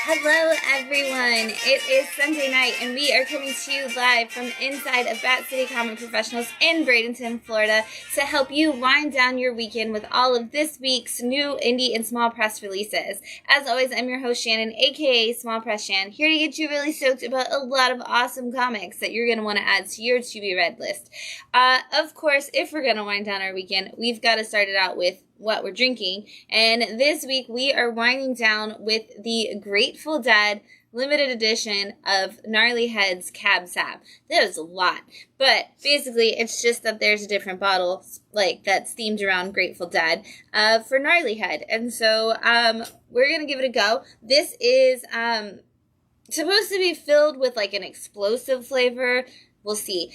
Hello everyone, it is Sunday night and we are coming to you live from inside of Bat City Comic Professionals in Bradenton, Florida to help you wind down your weekend with all of this week's new indie and small press releases. As always, I'm your host Shannon, aka Small Press Shann, here to get you really stoked about a lot of awesome comics that you're going to want to add to your to-be-read list. Of course, if we're going to wind down our weekend, we've got to start it out with what we're drinking, and this week we are winding down with the Grateful Dead limited edition of Gnarly Head's Cab Sav. That was a lot, but basically it's just that there's a different bottle like that's themed around Grateful Dead for Gnarly Head, and so we're gonna give it a go. This is supposed to be filled with like an explosive flavor. We'll see.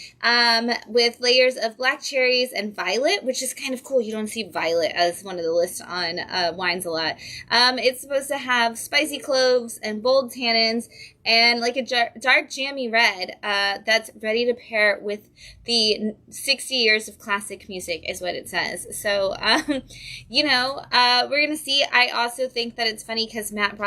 With layers of black cherries and violet, which is kind of cool. You don't see violet as one of the lists on wines a lot. It's supposed to have spicy cloves and bold tannins and like a dark jammy red that's ready to pair with the 60 years of classic music is what it says. So, we're going to see. I also think that it's funny because Matt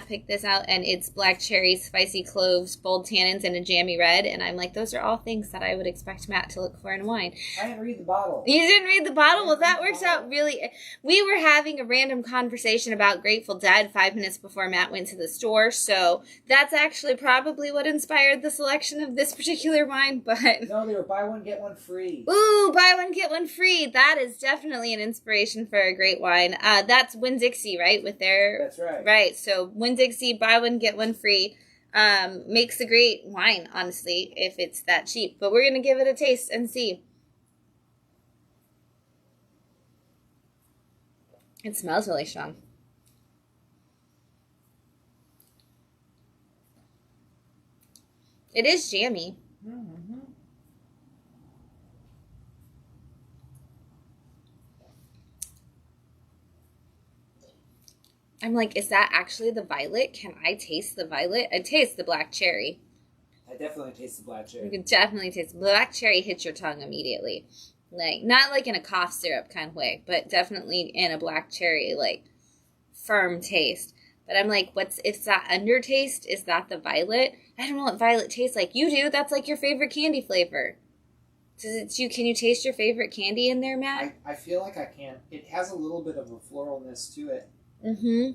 picked this out and it's black cherries, spicy cloves, bold tannins, and a jammy red. And I'm like, those are all things that I would expect Matt to look for in a wine. I didn't read the bottle. You didn't read the bottle? Well, that works out really... We were having a random conversation about Grateful Dead 5 minutes before Matt went to the store, so that's actually probably what inspired the selection of this particular wine, but... No, they were buy one, get one free. Ooh, buy one, get one free. That is definitely an inspiration for a great wine. That's Winn-Dixie, right? With their... That's right. Right, so Winn-Dixie, buy one, get one free. Makes a great wine, honestly, if it's that cheap. But we're going to give it a taste and see. It smells really strong. It is jammy. Mm-hmm. I'm like, is that actually the violet? Can I taste the violet? I taste the black cherry. I definitely taste the black cherry. You can definitely taste the black cherry. Hits your tongue immediately. Like, not like in a cough syrup kind of way, but definitely in a black cherry, like, firm taste. But I'm like, if that undertaste, is that the violet? I don't know what violet tastes like. You do. That's like your favorite candy flavor. Can you taste your favorite candy in there, Matt? I feel like I can. It has a little bit of a floralness to it. Mm-hmm.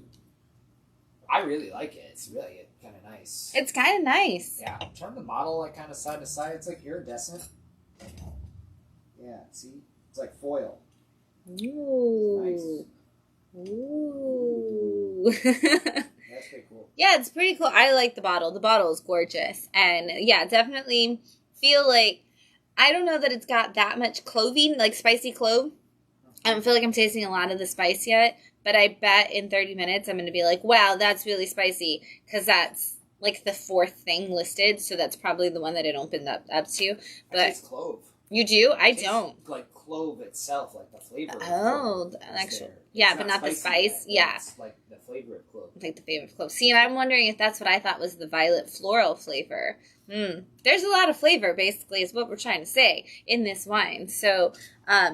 I really like it. It's really kind of nice. It's kind of nice. Yeah. Turn the bottle like kind of side to side. It's like iridescent. Yeah. See? It's like foil. Ooh. It's nice. Ooh. That's pretty cool. Yeah, it's pretty cool. I like the bottle. The bottle is gorgeous. And yeah, definitely feel like, I don't know that it's got that much cloving, like spicy clove. I don't feel like I'm tasting a lot of the spice yet, but I bet in 30 minutes I'm going to be like, wow, that's really spicy, because that's like the fourth thing listed, so that's probably the one that it opened up to. But I taste clove. You do? I don't. Like clove itself, like the flavor. Oh, actually, yeah, but not the spice. Yeah, it's like the flavor of clove. Like the flavor of clove. See, and I'm wondering if that's what I thought was the violet floral flavor. There's a lot of flavor, basically, is what we're trying to say in this wine. So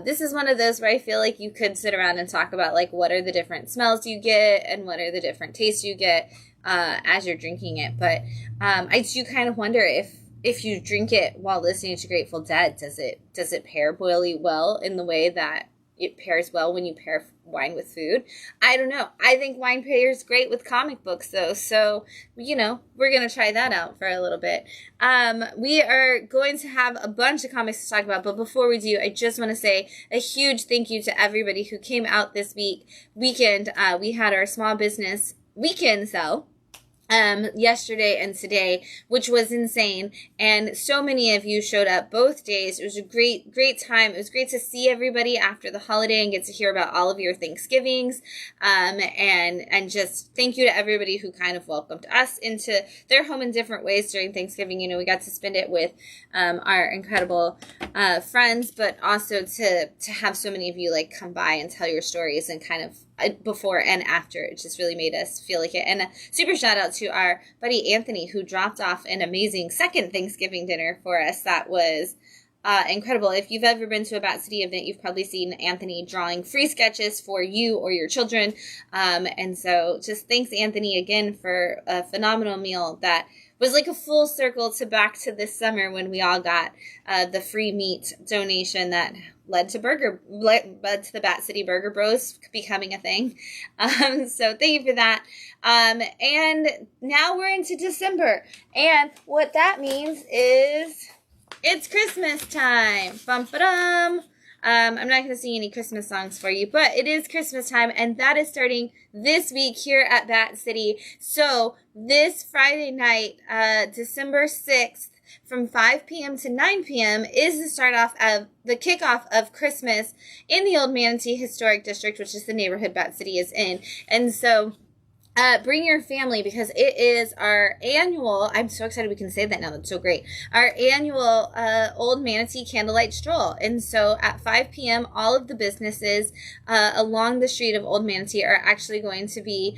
this is one of those where I feel like you could sit around and talk about, like, what are the different smells you get and what are the different tastes you get as you're drinking it. But I do kind of wonder if you drink it while listening to Grateful Dead, does it pair really well in the way that it pairs well when you pair wine with food? I don't know. I think wine pairs great with comic books, though. So, we're going to try that out for a little bit. We are going to have a bunch of comics to talk about, but before we do, I just want to say a huge thank you to everybody who came out this weekend. We had our small business weekend sale yesterday and today, which was insane, and so many of you showed up both days. It was a great time. It was great to see everybody after the holiday and get to hear about all of your Thanksgivings, and just thank you to everybody who kind of welcomed us into their home in different ways during Thanksgiving. We got to spend it with our incredible friends, but also to have so many of you like come by and tell your stories and kind of before and after. It just really made us feel like it. And a super shout out to our buddy Anthony, who dropped off an amazing second Thanksgiving dinner for us that was incredible. If you've ever been to a Bat City event, you've probably seen Anthony drawing free sketches for you or your children. And so just thanks, Anthony, again for a phenomenal meal that was like a full circle to back to this summer when we all got the free meat donation that led to the Bat City Burger Bros becoming a thing. So thank you for that. And now we're into December. And what that means is it's Christmas time. Bum-ba-dum. I'm not going to sing any Christmas songs for you, but it is Christmas time, and that is starting this week here at Bat City. So this Friday night, December 6th, from 5 p.m. to 9 p.m. is the kickoff of Christmas in the Old Manatee Historic District, which is the neighborhood Bat City is in. And so bring your family, because it is our annual, I'm so excited we can say that now, that's so great, our annual Old Manatee Candlelight Stroll. And so at 5 p.m., all of the businesses along the street of Old Manatee are actually going to be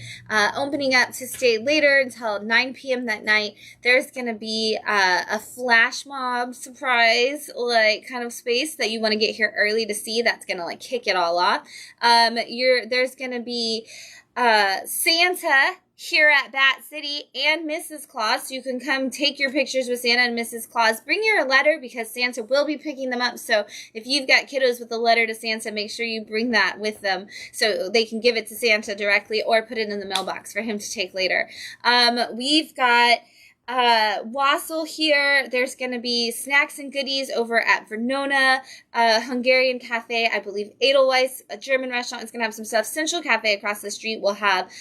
opening up to stay later until 9 p.m. that night. There's going to be a flash mob surprise, like, kind of space that you want to get here early to see. That's going to, like, kick it all off. There's going to be Santa here at Bat City and Mrs. Claus, so you can come take your pictures with Santa and Mrs. Claus. Bring your letter, because Santa will be picking them up. So if you've got kiddos with a letter to Santa, make sure you bring that with them so they can give it to Santa directly or put it in the mailbox for him to take later. We've got wassail here. There's going to be snacks and goodies over at Vernona, Hungarian Cafe. I believe Edelweiss, a German restaurant, is going to have some stuff. Central Cafe across the street will have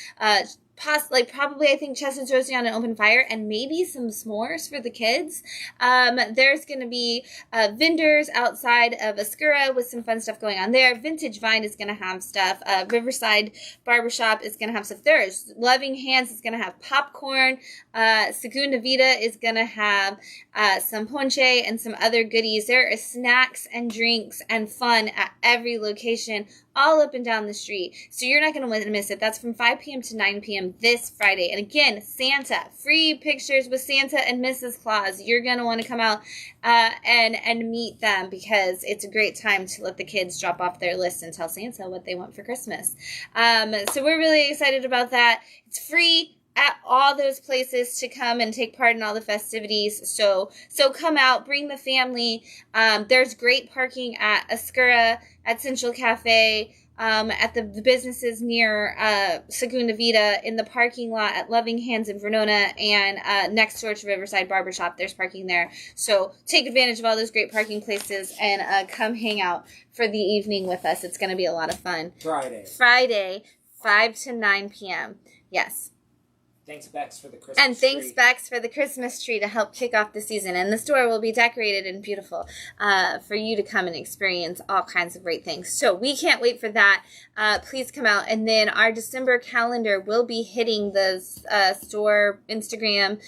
probably, I think, chestnuts roasting on an open fire, and maybe some s'mores for the kids. There's going to be vendors outside of Oscura with some fun stuff going on there. Vintage Vine is going to have stuff. Riverside Barbershop is going to have stuff. There's Loving Hands is going to have popcorn. Segunda Vida is going to have some ponche and some other goodies. There is snacks and drinks and fun at every location, all up and down the street. So you're not going to want to miss it. That's from 5 p.m. to 9 p.m. this Friday. And again, Santa, free pictures with Santa and Mrs. Claus. You're going to want to come out and meet them, because it's a great time to let the kids drop off their list and tell Santa what they want for Christmas. So we're really excited about that. It's free at all those places to come and take part in all the festivities. So come out, bring the family. There's great parking at Oscura, at Central Cafe, at the businesses near Segunda Vida, in the parking lot at Loving Hands in Vernona, and next door to Riverside Barbershop. There's parking there. So take advantage of all those great parking places and come hang out for the evening with us. It's going to be a lot of fun. Friday, 5 to 9 p.m. Yes. Thanks, Bex, for the Christmas And thanks, tree. Bex, for the Christmas tree to help kick off the season. And the store will be decorated and beautiful for you to come and experience all kinds of great things. So we can't wait for that. Please come out. And then our December calendar will be hitting the store Instagram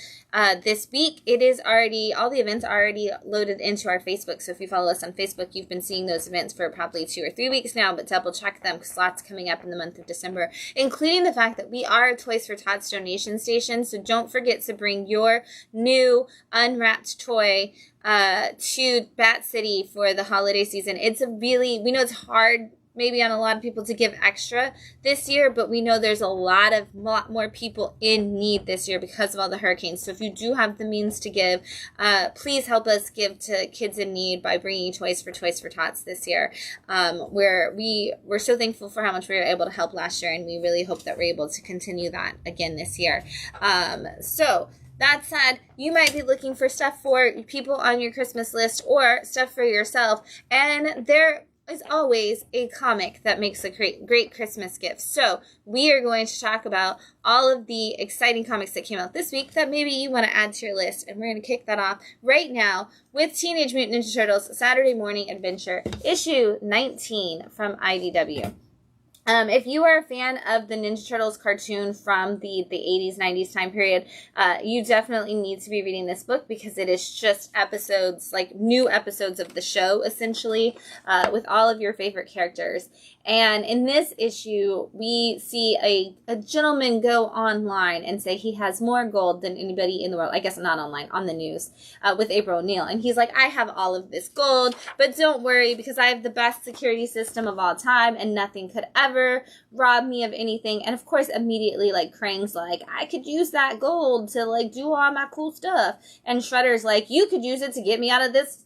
this week. It is already, all the events are already loaded into our Facebook. So if you follow us on Facebook, you've been seeing those events for probably 2 or 3 weeks now, but double check them, because lots coming up in the month of December, including the fact that we are a Toys for Tots donation station. So don't forget to bring your new unwrapped toy to Bat City for the holiday season. We know it's hard maybe on a lot of people to give extra this year, but we know there's a lot more people in need this year because of all the hurricanes. So if you do have the means to give, please help us give to kids in need by bringing toys for Tots this year. We're so thankful for how much we were able to help last year, and we really hope that we're able to continue that again this year. So that said, you might be looking for stuff for people on your Christmas list or stuff for yourself, and there is always a comic that makes a great Christmas gift. So we are going to talk about all of the exciting comics that came out this week that maybe you want to add to your list. And we're going to kick that off right now with Teenage Mutant Ninja Turtles Saturday Morning Adventure, issue 19 from IDW. If you are a fan of the Ninja Turtles cartoon from the 80s, 90s time period, you definitely need to be reading this book because it is just episodes, like new episodes of the show, essentially, with all of your favorite characters. And in this issue, we see a gentleman go online and say he has more gold than anybody in the world. I guess not online, on the news, with April O'Neil. And he's like, I have all of this gold, but don't worry because I have the best security system of all time and nothing could ever rob me of anything. And of course, immediately, like, Krang's like, I could use that gold to, like, do all my cool stuff. And Shredder's like, you could use it to get me out of this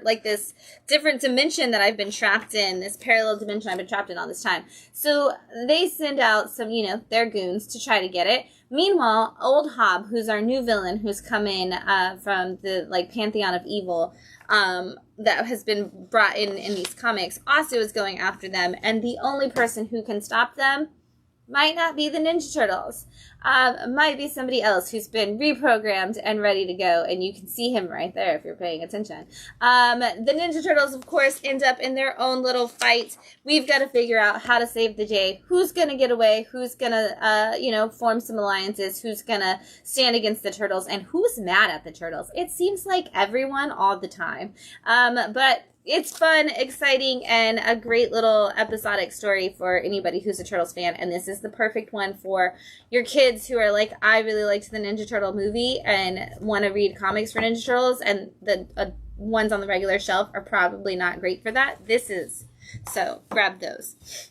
like this different dimension that I've been trapped in, this parallel dimension I've been trapped in all this time. So they send out some, their goons to try to get it. Meanwhile, Old Hob, who's our new villain, who's come in from the, like, pantheon of evil that has been brought in these comics, also is going after them. And the only person who can stop them might not be the Ninja Turtles. Might be somebody else who's been reprogrammed and ready to go, and you can see him right there if you're paying attention. The Ninja Turtles, of course, end up in their own little fight. We've got to figure out how to save the day. Who's going to get away? Who's going to, form some alliances? Who's going to stand against the Turtles? And who's mad at the Turtles? It seems like everyone all the time. But it's fun, exciting, and a great little episodic story for anybody who's a Turtles fan. And this is the perfect one for your kids who are like, I really liked the Ninja Turtle movie and want to read comics for Ninja Turtles. And the ones on the regular shelf are probably not great for that. This is. So grab those.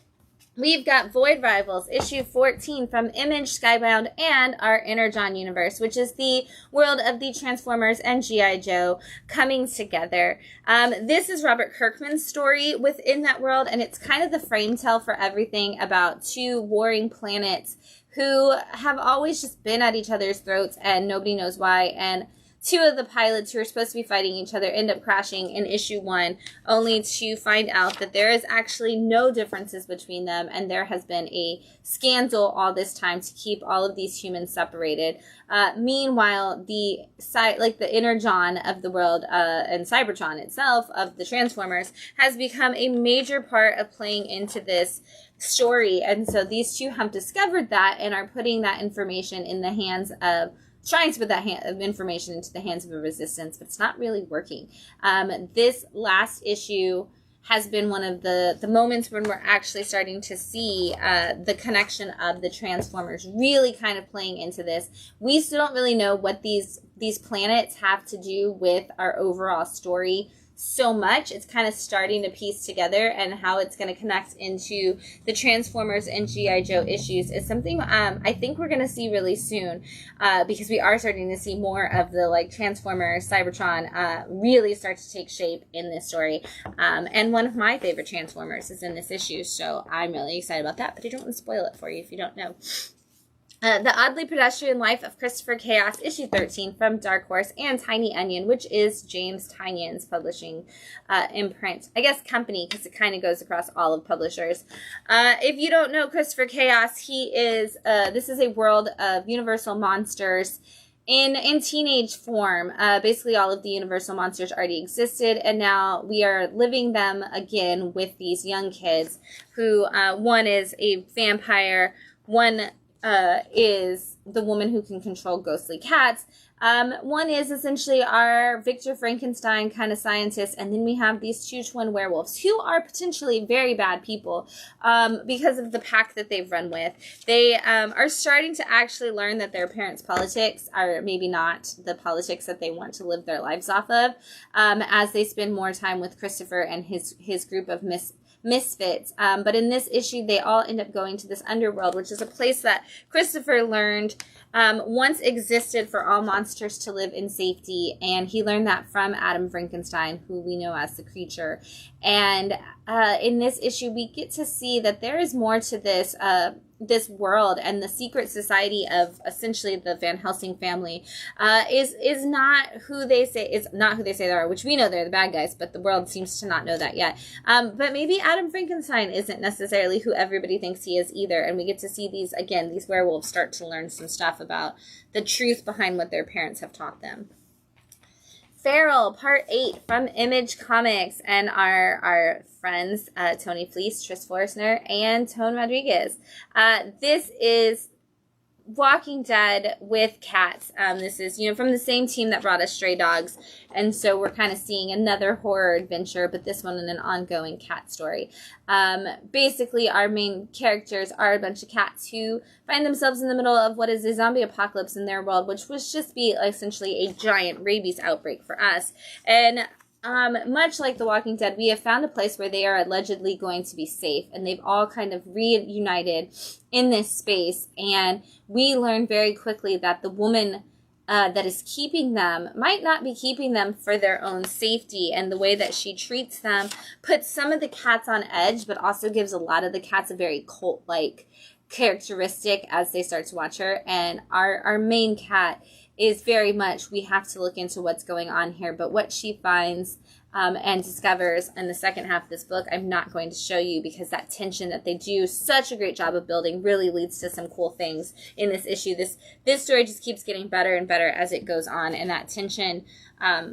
We've got Void Rivals, issue 14 from Image, Skybound, and our Energon universe, which is the world of the Transformers and G.I. Joe coming together. This is Robert Kirkman's story within that world, and it's kind of the frame tell for everything about two warring planets who have always just been at each other's throats, and nobody knows why, and two of the pilots who are supposed to be fighting each other end up crashing in issue 1, only to find out that there is actually no differences between them, and there has been a scandal all this time to keep all of these humans separated. Meanwhile, the Energon of the world and Cybertron itself of the Transformers has become a major part of playing into this story, and so these two have discovered that and are putting that information in the hands of trying to put that information into the hands of a resistance, but it's not really working. This last issue has been one of the moments when we're actually starting to see the connection of the Transformers really kind of playing into this. We still don't really know what these planets have to do with our overall story so much. It's kind of starting to piece together, and how it's going to connect into the Transformers and G.I. Joe issues is something I think we're going to see really soon, because we are starting to see more of the Transformers, Cybertron really start to take shape in this story. And one of my favorite Transformers is in this issue, so I'm really excited about that, but I don't want to spoil it for you if you don't know. The Oddly Pedestrian Life of Christopher Chaos, issue 13 from Dark Horse and Tiny Onion, which is James Tynion's publishing imprint. I guess company, because it kind of goes across all of publishers. If you don't know Christopher Chaos, he is, this is a world of universal monsters in teenage form. Basically all of the universal monsters already existed, and now we are living them again with these young kids who, one is a vampire, one is the woman who can control ghostly cats. One is essentially our Victor Frankenstein kind of scientist, and then we have these two twin werewolves who are potentially very bad people because of the pack that they've run with. They are starting to actually learn that their parents' politics are maybe not the politics that they want to live their lives off of, as they spend more time with Christopher and his group of misfits. But in this issue, they all end up going to this underworld, which is a place that Christopher learned once existed for all monsters to live in safety, and he learned that from Adam Frankenstein, who we know as the creature. And in this issue, we get to see that there is more to this this world, and the secret society of essentially the Van Helsing family is not who they say they are, which we know they're the bad guys, but the world seems to not know that yet. But maybe Adam Frankenstein isn't necessarily who everybody thinks he is either, and we get to see these werewolves start to learn some stuff about the truth behind what their parents have taught them. Feral, Part 8 from Image Comics, and our friends Tony Fleece, Tris Forstner, and Tone Rodriguez. This is Walking Dead with cats. This is, from the same team that brought us Stray Dogs, and so we're kind of seeing another horror adventure, but this one in an ongoing cat story. Basically, our main characters are a bunch of cats who find themselves in the middle of what is a zombie apocalypse in their world, which would just be essentially a giant rabies outbreak for us. And much like The Walking Dead, we have found a place where they are allegedly going to be safe, and they've all kind of reunited in this space, and we learn very quickly that the woman that is keeping them might not be keeping them for their own safety, and the way that she treats them puts some of the cats on edge, but also gives a lot of the cats a very cult-like characteristic as they start to watch her. And our main cat is very much, we have to look into what's going on here, but what she finds and discovers in the second half of this book, I'm not going to show you, because that tension that they do such a great job of building really leads to some cool things in this issue. This story just keeps getting better and better as it goes on, and that tension,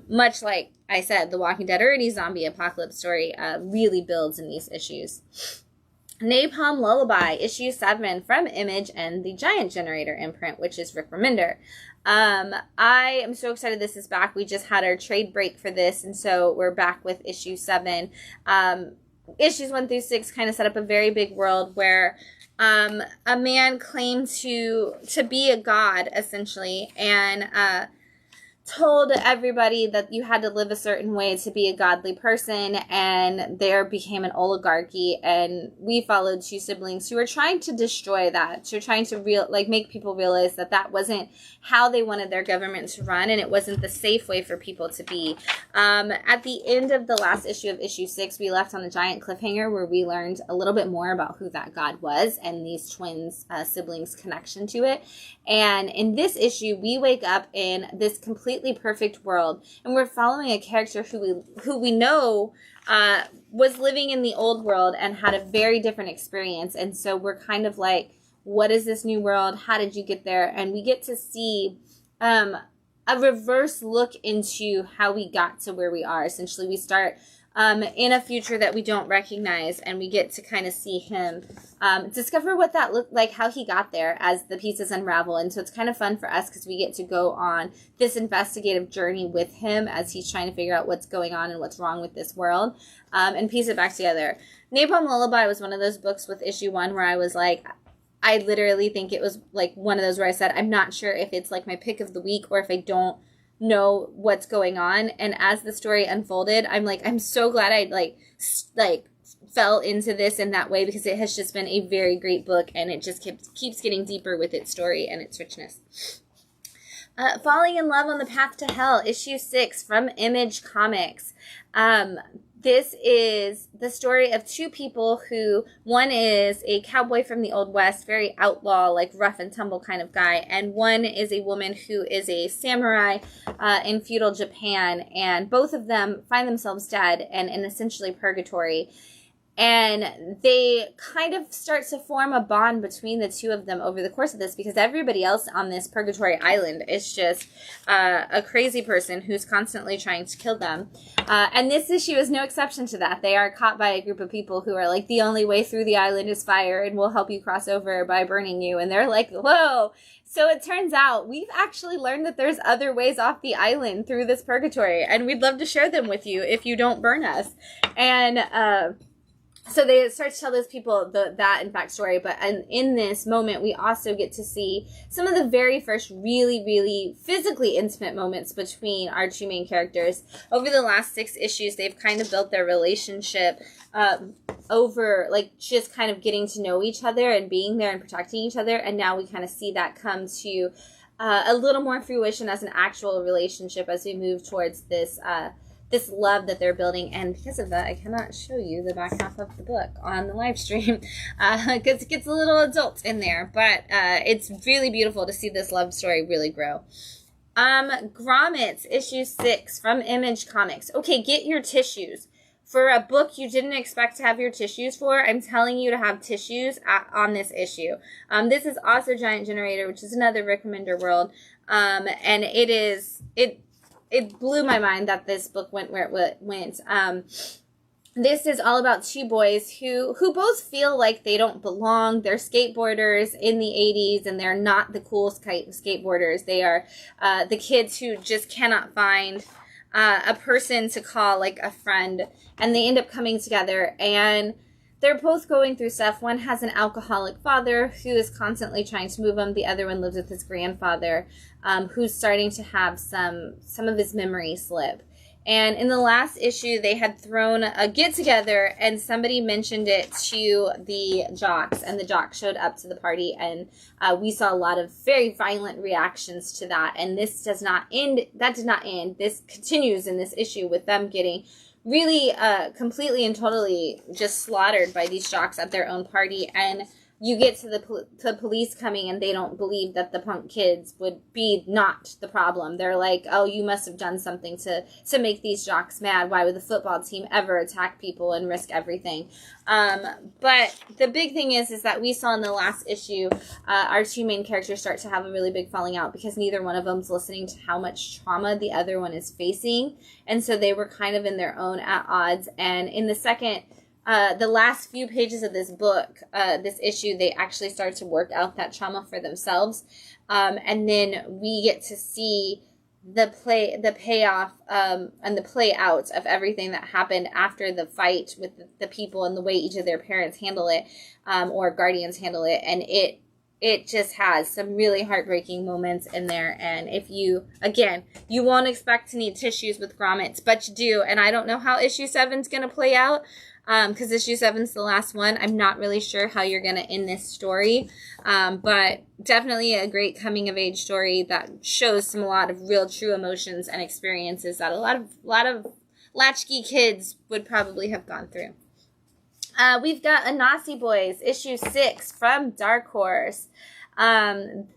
much like I said, The Walking Dead or any zombie apocalypse story, really builds in these issues. Napalm Lullaby, issue 7 from Image and the Giant Generator imprint, which is Rick Remender. I am so excited this is back. We just had our trade break for this, and so we're back with issue 7. Issues 1 through 6 kind of set up a very big world where a man claimed to be a god, essentially, and told everybody that you had to live a certain way to be a godly person, and there became an oligarchy, and we followed 2 siblings who were trying to destroy that, so trying to make people realize that that wasn't how they wanted their government to run, and it wasn't the safe way for people to be. At the end of the last issue of issue 6, we left on a giant cliffhanger where we learned a little bit more about who that god was and these twins siblings' connection to it. And in this issue, we wake up in this completely perfect world, and we're following a character who we know was living in the old world and had a very different experience. And so we're kind of like, what is this new world? How did you get there? And we get to see a reverse look into how we got to where we are. Essentially, we start in a future that we don't recognize, and we get to kind of see him discover what that looked like, how he got there as the pieces unravel. And so it's kind of fun for us because we get to go on this investigative journey with him as he's trying to figure out what's going on and what's wrong with this world, and piece it back together. Napalm Lullaby was one of those books with issue 1 where I was like, I literally think it was like one of those where I said, I'm not sure if it's like my pick of the week or if I don't know what's going on. And as the story unfolded, I'm like, I'm so glad I like fell into this in that way, because it has just been a very great book, and it just keeps getting deeper with its story and its richness. Falling in Love on the Path to Hell, issue 6 from Image Comics. This is the story of 2 people who, one is a cowboy from the Old West, very outlaw, like rough and tumble kind of guy, and one is a woman who is a samurai in feudal Japan, and both of them find themselves dead and in essentially purgatory. And they kind of start to form a bond between the 2 of them over the course of this, because everybody else on this purgatory island is just a crazy person who's constantly trying to kill them. And this issue is no exception to that. They are caught by a group of people who are like, the only way through the island is fire, and we'll help you cross over by burning you. And they're like, whoa. So it turns out we've actually learned that there's other ways off the island through this purgatory, and we'd love to share them with you if you don't burn us. And so they start to tell those people that in fact story, but in this moment we also get to see some of the very first really, really physically intimate moments between our 2 main characters. Over the last 6 issues, they've kind of built their relationship over like just kind of getting to know each other and being there and protecting each other, and now we kind of see that come to a little more fruition as an actual relationship as we move towards this love that they're building. And because of that, I cannot show you the back half of the book on the live stream because it gets a little adult in there, but it's really beautiful to see this love story really grow. Grommets, issue 6 from Image Comics. Okay, get your tissues. For a book you didn't expect to have your tissues for, I'm telling you to have tissues on this issue. This is also Giant Generator, which is another Rick Remender world, and it blew my mind that this book went where it went. This is all about two boys who both feel like they don't belong. They're skateboarders in the 80s, and they're not the cool skateboarders. They are the kids who just cannot find a person to call like a friend, and they end up coming together, and they're both going through stuff. One has an alcoholic father who is constantly trying to move him. The other one lives with his grandfather, who's starting to have some of his memories slip. And in the last issue, they had thrown a get-together, and somebody mentioned it to the jocks, and the jocks showed up to the party, and we saw a lot of very violent reactions to that. And this does not end. That did not end. This continues in this issue with them getting really completely and totally just slaughtered by these jocks at their own party. And you get to the police coming, and they don't believe that the punk kids would be not the problem. They're like, oh, you must have done something to make these jocks mad. Why would the football team ever attack people and risk everything? But the big thing is that we saw in the last issue, our two main characters start to have a really big falling out because neither one of them's listening to how much trauma the other one is facing. And so they were kind of in their own at odds. And in the last few pages of this book, this issue, they actually start to work out that trauma for themselves. And then we get to see the payoff, and the play out of everything that happened after the fight with the people and the way each of their parents handle it, or guardians handle it. And it just has some really heartbreaking moments in there. And if you won't expect to need tissues with grommets, but you do. And I don't know how issue 7's going to play out. Because issue 7's the last one. I'm not really sure how you're going to end this story. But definitely a great coming-of-age story that shows a lot of real, true emotions and experiences that a lot of latchkey kids would probably have gone through. We've got Anansi Boys, issue 6 from Dark Horse.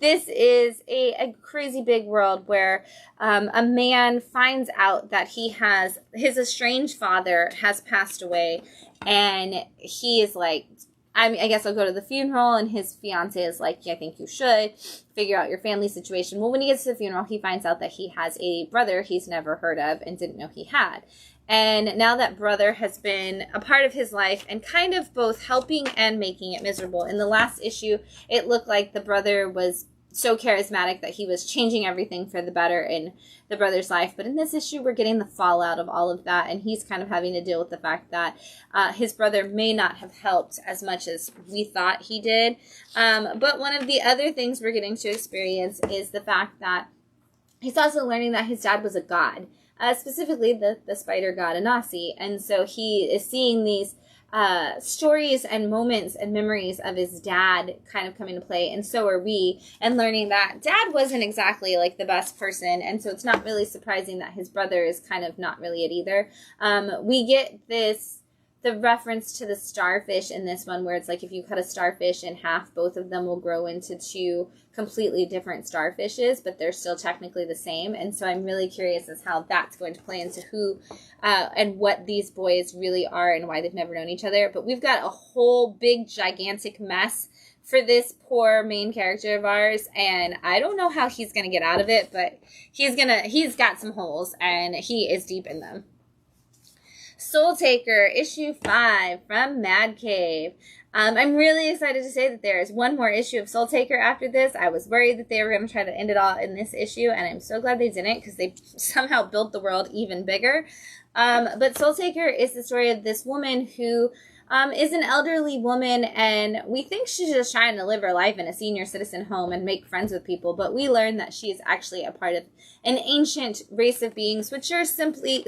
This is a crazy big world where a man finds out that his estranged father has passed away, and he is like, I guess I'll go to the funeral, and his fiance is like, yeah, I think you should figure out your family situation. Well, when he gets to the funeral, he finds out that he has a brother he's never heard of and didn't know he had. And now that brother has been a part of his life and kind of both helping and making it miserable. In the last issue, it looked like the brother was so charismatic that he was changing everything for the better in the brother's life. But in this issue, we're getting the fallout of all of that. And he's kind of having to deal with the fact that his brother may not have helped as much as we thought he did. But one of the other things we're getting to experience is the fact that he's also learning that his dad was a god. Specifically the spider god Anansi. And so he is seeing these stories and moments and memories of his dad kind of come into play, and so are we, and learning that dad wasn't exactly like the best person, and so it's not really surprising that his brother is kind of not really it either. We get the reference to the starfish in this one, where it's like if you cut a starfish in half, both of them will grow into two completely different starfishes, but they're still technically the same. And so I'm really curious as how that's going to play into who and what these boys really are and why they've never known each other. But we've got a whole big gigantic mess for this poor main character of ours, and I don't know how he's going to get out of it, but he's got some holes, and he is deep in them. Soul Taker, issue 5 from Mad Cave. I'm really excited to say that there is one more issue of Soul Taker after this. I was worried that they were going to try to end it all in this issue, and I'm so glad they didn't, because they somehow built the world even bigger. But Soul Taker is the story of this woman who is an elderly woman, and we think she's just trying to live her life in a senior citizen home and make friends with people, but we learn that she is actually a part of an ancient race of beings, which are simply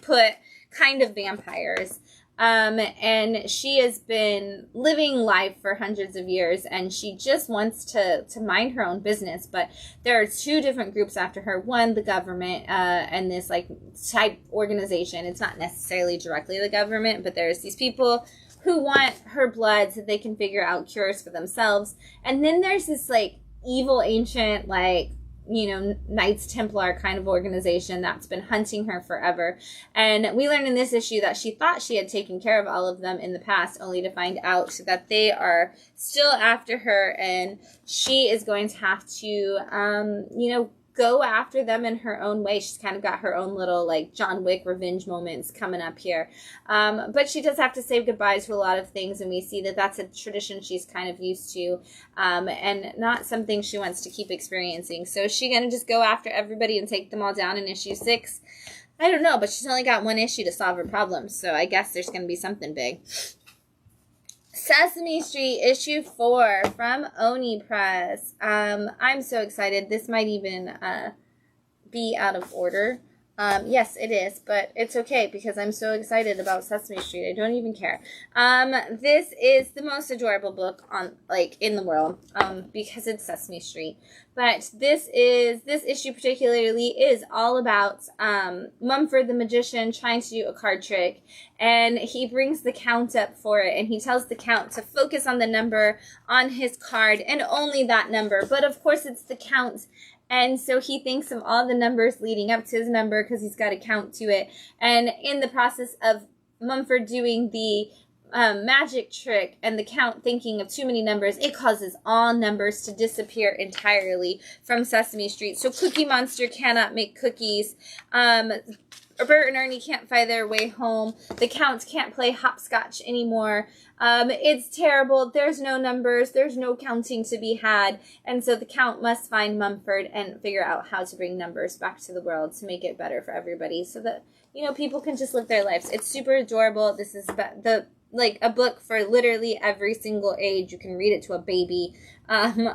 put kind of vampires. And she has been living life for hundreds of years, and she just wants to mind her own business. But there are two different groups after her. One, the government, and this like type organization. It's not necessarily directly the government, but there's these people who want her blood so they can figure out cures for themselves. And then there's this like evil ancient, like, you know, Knights Templar kind of organization that's been hunting her forever. And we learned in this issue that she thought she had taken care of all of them in the past, only to find out that they are still after her, and she is going to have to, go after them in her own way. She's kind of got her own little, like, John Wick revenge moments coming up here. But she does have to say goodbye to a lot of things, and we see that that's a tradition she's kind of used to, and not something she wants to keep experiencing. So is she going to just go after everybody and take them all down in issue 6? I don't know, but she's only got one issue to solve her problems, so I guess there's going to be something big. Sesame Street issue 4 from Oni Press. I'm so excited. This might even be out of order. Yes, it is, but it's okay because I'm so excited about Sesame Street. I don't even care. This is the most adorable book in the world, because it's Sesame Street. But this issue particularly is all about Mumford the magician trying to do a card trick, and he brings the count up for it, and he tells the count to focus on the number on his card and only that number. But of course, it's the count. And so he thinks of all the numbers leading up to his number because he's got to count to it. And in the process of Mumford doing the magic trick and the count thinking of too many numbers, it causes all numbers to disappear entirely from Sesame Street. So Cookie Monster cannot make cookies. Bert and Ernie can't find their way home. The Counts can't play hopscotch anymore. It's terrible. There's no numbers. There's no counting to be had. And so the Count must find Mumford and figure out how to bring numbers back to the world to make it better for everybody so that, people can just live their lives. It's super adorable. This is a book for literally every single age. You can read it to a baby,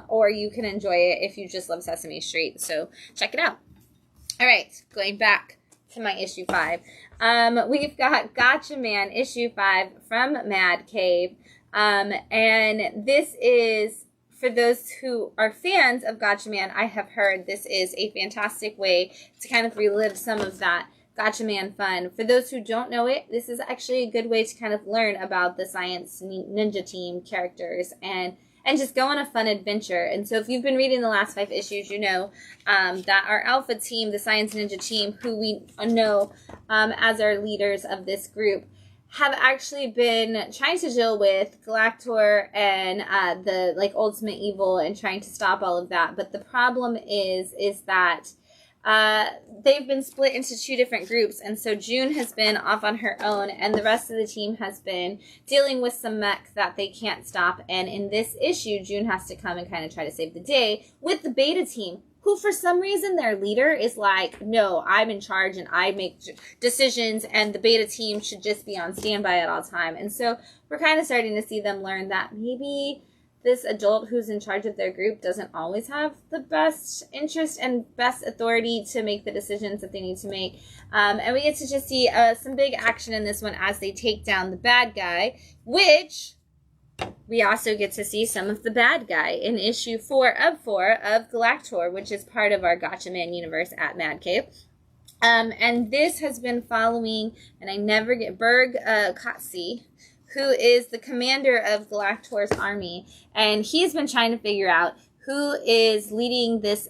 or you can enjoy it if you just love Sesame Street. So check it out. All right, going back to my issue 5. We've got Gotcha Man issue 5 from Mad Cave. And this is, for those who are fans of Gotcha Man, I have heard this is a fantastic way to kind of relive some of that Gotcha Man fun. For those who don't know it, this is actually a good way to kind of learn about the Science Ninja Team characters and just go on a fun adventure. And so if you've been reading the last 5 issues, you know that our Alpha team, the Science Ninja Team, who we know as our leaders of this group, have actually been trying to deal with Galactor and the ultimate evil and trying to stop all of that. But the problem is that they've been split into 2 different groups, and so June has been off on her own, and the rest of the team has been dealing with some mech that they can't stop. And in this issue, June has to come and kind of try to save the day with the Beta team, who for some reason their leader is like, no, I'm in charge and I make decisions, and the Beta team should just be on standby at all time. And so we're kind of starting to see them learn that maybe this adult who's in charge of their group doesn't always have the best interest and best authority to make the decisions that they need to make. And we get to just see some big action in this one as they take down the bad guy, which we also get to see some of the bad guy in issue 4 of Galactor, which is part of our Gotcha Man universe at Mad Cave. And this has been following, and I never get, Berg Kotze, who is the commander of Galactor's army, and he's been trying to figure out who is leading this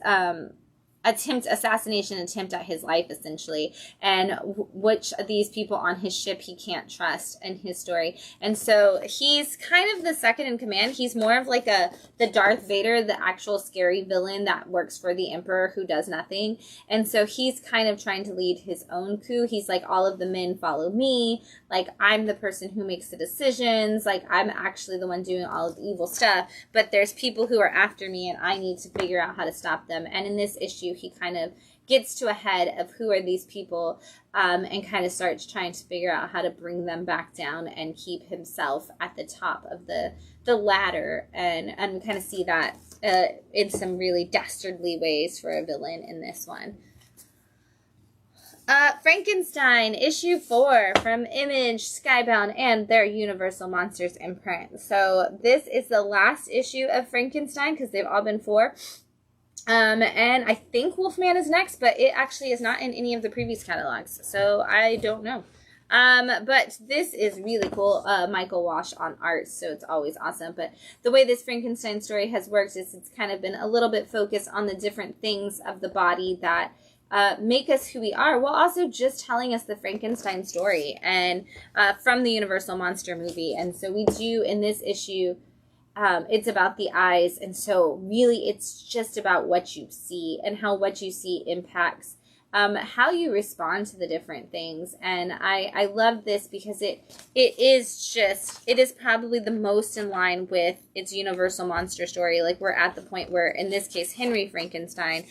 assassination attempt at his life, essentially, and which of these people on his ship he can't trust in his story. And so he's kind of the second in command. He's more of like the Darth Vader, the actual scary villain that works for the Emperor who does nothing. And so he's kind of trying to lead his own coup. He's like, all of the men follow me. Like, I'm the person who makes the decisions. Like, I'm actually the one doing all of the evil stuff. But there's people who are after me, and I need to figure out how to stop them. And in this issue, he kind of gets to a head of who are these people, and kind of starts trying to figure out how to bring them back down and keep himself at the top of the ladder. And we kind of see that in some really dastardly ways for a villain in this one. Frankenstein, issue 4 from Image, Skybound, and their Universal Monsters imprint. So this is the last issue of Frankenstein, because they've all been 4. And I think Wolfman is next, but it actually is not in any of the previous catalogs, so I don't know. But this is really cool. Michael Walsh on art, so it's always awesome. But the way this Frankenstein story has worked is it's kind of been a little bit focused on the different things of the body that make us who we are, while also just telling us the Frankenstein story and from the Universal Monster movie. And so we do, in this issue, it's about the eyes. And so really it's just about what you see and how what you see impacts how you respond to the different things. And I love this because it is probably the most in line with its universal monster story. Like, we're at the point where, in this case, Henry Frankenstein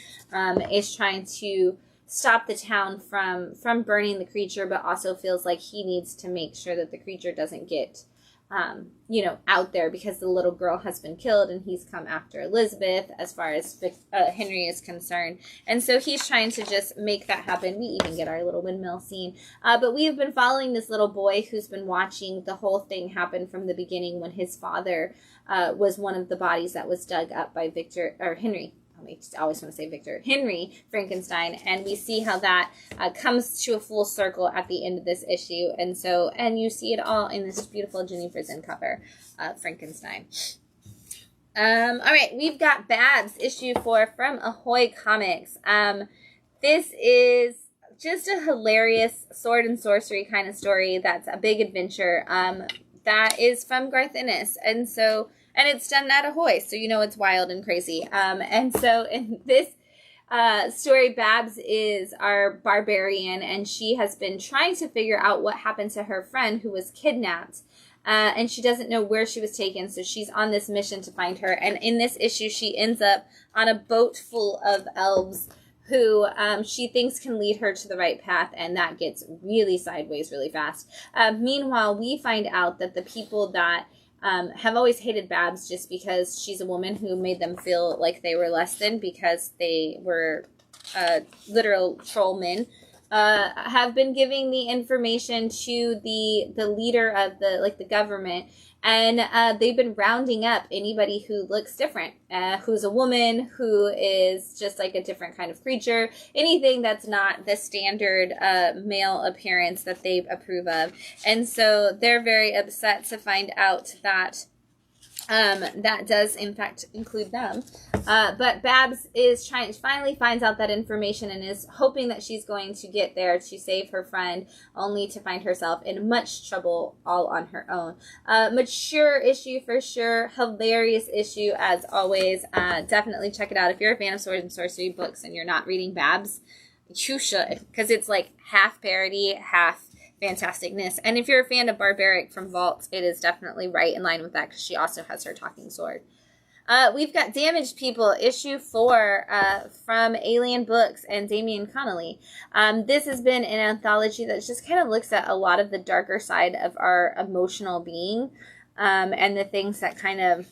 is trying to stop the town from burning the creature, but also feels like he needs to make sure that the creature doesn't get out there, because the little girl has been killed and he's come after Elizabeth as far as Henry is concerned. And so he's trying to just make that happen. We even get our little windmill scene. But we have been following this little boy who's been watching the whole thing happen from the beginning, when his father was one of the bodies that was dug up by Henry. I always want to say Henry Frankenstein, and we see how that comes to a full circle at the end of this issue. And you see it all in this beautiful Jenny Frison cover, Frankenstein. All right, we've got Babs, issue 4 from Ahoy Comics. This is just a hilarious sword and sorcery kind of story that's a big adventure. That is from Garth Ennis, and it's done at Ahoy, so you know it's wild and crazy. And so in this story, Babs is our barbarian, and she has been trying to figure out what happened to her friend who was kidnapped. And she doesn't know where she was taken, so she's on this mission to find her. And in this issue, she ends up on a boat full of elves who she thinks can lead her to the right path, and that gets really sideways really fast. Meanwhile, we find out that the people that have always hated Babs just because she's a woman who made them feel like they were less than because they were literal troll men, have been giving the information to the leader of the government, and they've been rounding up anybody who looks different, who's a woman, who is just like a different kind of creature, anything that's not the standard male appearance that they approve of. And so they're very upset to find out that that does in fact include them. But Babs finally finds out that information and is hoping that she's going to get there to save her friend, only to find herself in much trouble all on her own. Mature issue for sure. Hilarious issue as always. Definitely check it out. If you're a fan of sword and sorcery books and you're not reading Babs, you should, because it's like half parody, half fantasticness. And if you're a fan of Barbaric from Vault, it is definitely right in line with that, because she also has her talking sword. We've got Damaged People, issue 4 from Alien Books and Damian Connolly. This has been an anthology that just kind of looks at a lot of the darker side of our emotional being, and the things that kind of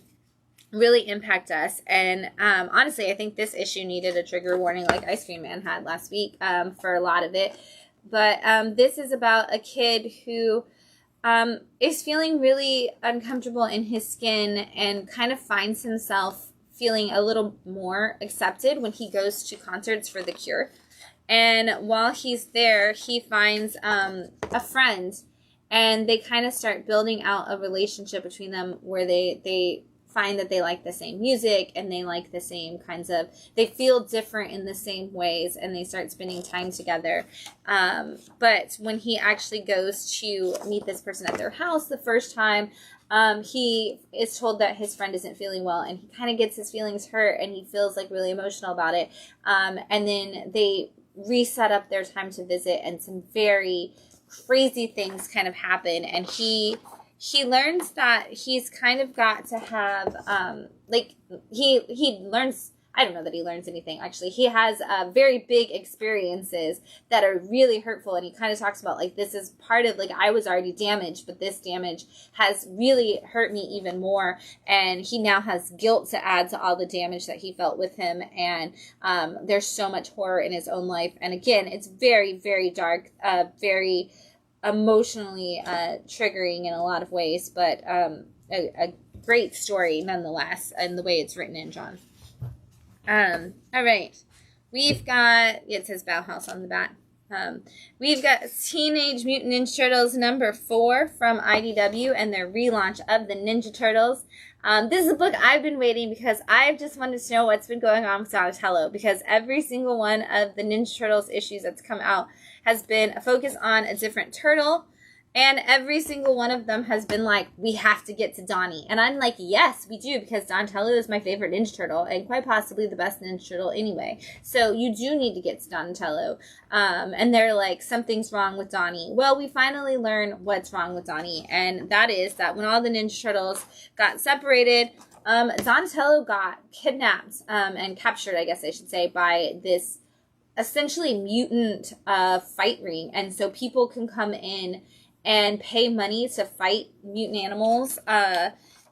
really impact us. And honestly, I think this issue needed a trigger warning like Ice Cream Man had last week for a lot of it. But this is about a kid who is feeling really uncomfortable in his skin and kind of finds himself feeling a little more accepted when he goes to concerts for The Cure. And while he's there, he finds a friend, and they kind of start building out a relationship between them where they find that they like the same music, and they like the same they feel different in the same ways, and they start spending time together. But when he actually goes to meet this person at their house the first time, he is told that his friend isn't feeling well, and he kind of gets his feelings hurt, and he feels like really emotional about it. And then they reset up their time to visit, and some very crazy things kind of happen, and he learns that he's kind of got to have, he learns, I don't know that he learns anything, actually. He has very big experiences that are really hurtful, and he kind of talks about, this is part of, I was already damaged, but this damage has really hurt me even more, and he now has guilt to add to all the damage that he felt with him, and there's so much horror in his own life. And again, it's very, very dark, very emotionally triggering in a lot of ways, but a great story nonetheless, and the way it's written in, John. All right, we've got, it says Bauhaus on the back. We've got Teenage Mutant Ninja Turtles number 4 from IDW and their relaunch of the Ninja Turtles. This is a book I've been waiting, because I've just wanted to know what's been going on with Donatello, because every single one of the Ninja Turtles issues that's come out has been a focus on a different turtle, And every single one of them has been like, we have to get to Donnie. And I'm like, yes, we do, because Donatello is my favorite Ninja Turtle, and quite possibly the best Ninja Turtle anyway. So you do need to get to Donatello. And they're like, something's wrong with Donnie. Well, we finally learn what's wrong with Donnie, and that is that when all the Ninja Turtles got separated, Donatello got kidnapped and captured, I guess I should say, by this essentially mutant fight ring. And so people can come in and pay money to fight mutant animals.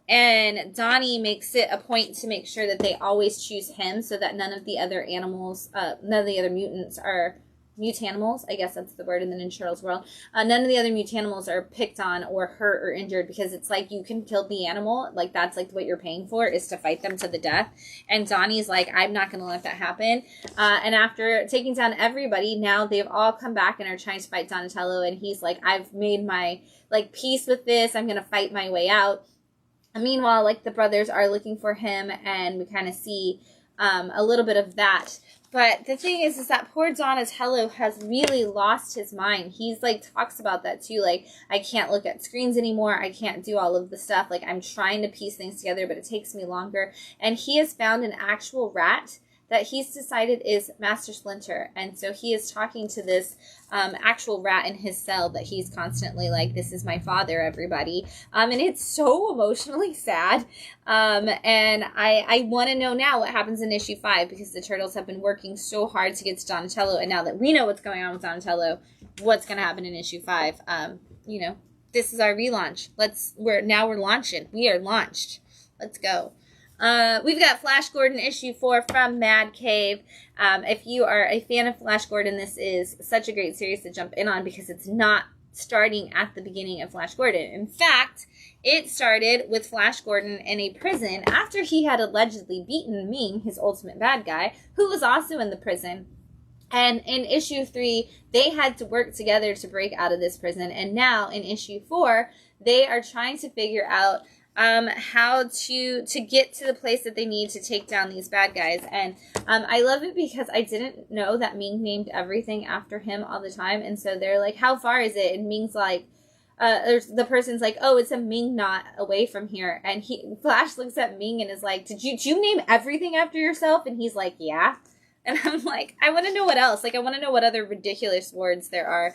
And Donnie makes it a point to make sure that they always choose him so that none of the other animals, none of the other mutants are mutanimals. I guess that's the word in the Ninja Turtles world. None of the other mutanimals are picked on or hurt or injured, because it's like you can kill the animal. Like, that's like what you're paying for, is to fight them to the death. And Donnie's like, I'm not going to let that happen. And after taking down everybody, now they've all come back and are trying to fight Donatello. And he's like, I've made my like peace with this. I'm going to fight my way out. And meanwhile, like, the brothers are looking for him, and we kind of see a little bit of that. But the thing is that poor Donatello has really lost his mind. He's like, talks about that too. Like, I can't look at screens anymore. I can't do all of the stuff. Like, I'm trying to piece things together, but it takes me longer. And he has found an actual rat that he's decided is Master Splinter. And so he is talking to this actual rat in his cell that he's constantly like, this is my father, everybody. And it's so emotionally sad. And I want to know now what happens in issue 5, because the Turtles have been working so hard to get to Donatello. And now that we know what's going on with Donatello, what's going to happen in issue 5? You know, this is our relaunch. We're launching. We are launched. Let's go. We've got Flash Gordon issue 4 from Mad Cave. If you are a fan of Flash Gordon, this is such a great series to jump in on, because it's not starting at the beginning of Flash Gordon. In fact, it started with Flash Gordon in a prison after he had allegedly beaten Ming, his ultimate bad guy, who was also in the prison. And in issue 3, they had to work together to break out of this prison. And now in issue 4, they are trying to figure out how to get to the place that they need to take down these bad guys. And I love it because I didn't know that Ming named everything after him all the time. And so they're like, how far is it? And Ming's like, the person's like, oh, it's a Ming knot away from here. And Flash looks at Ming and is like, did you name everything after yourself? And he's like, yeah. And I'm like, I want to know what else. Like, I want to know what other ridiculous words there are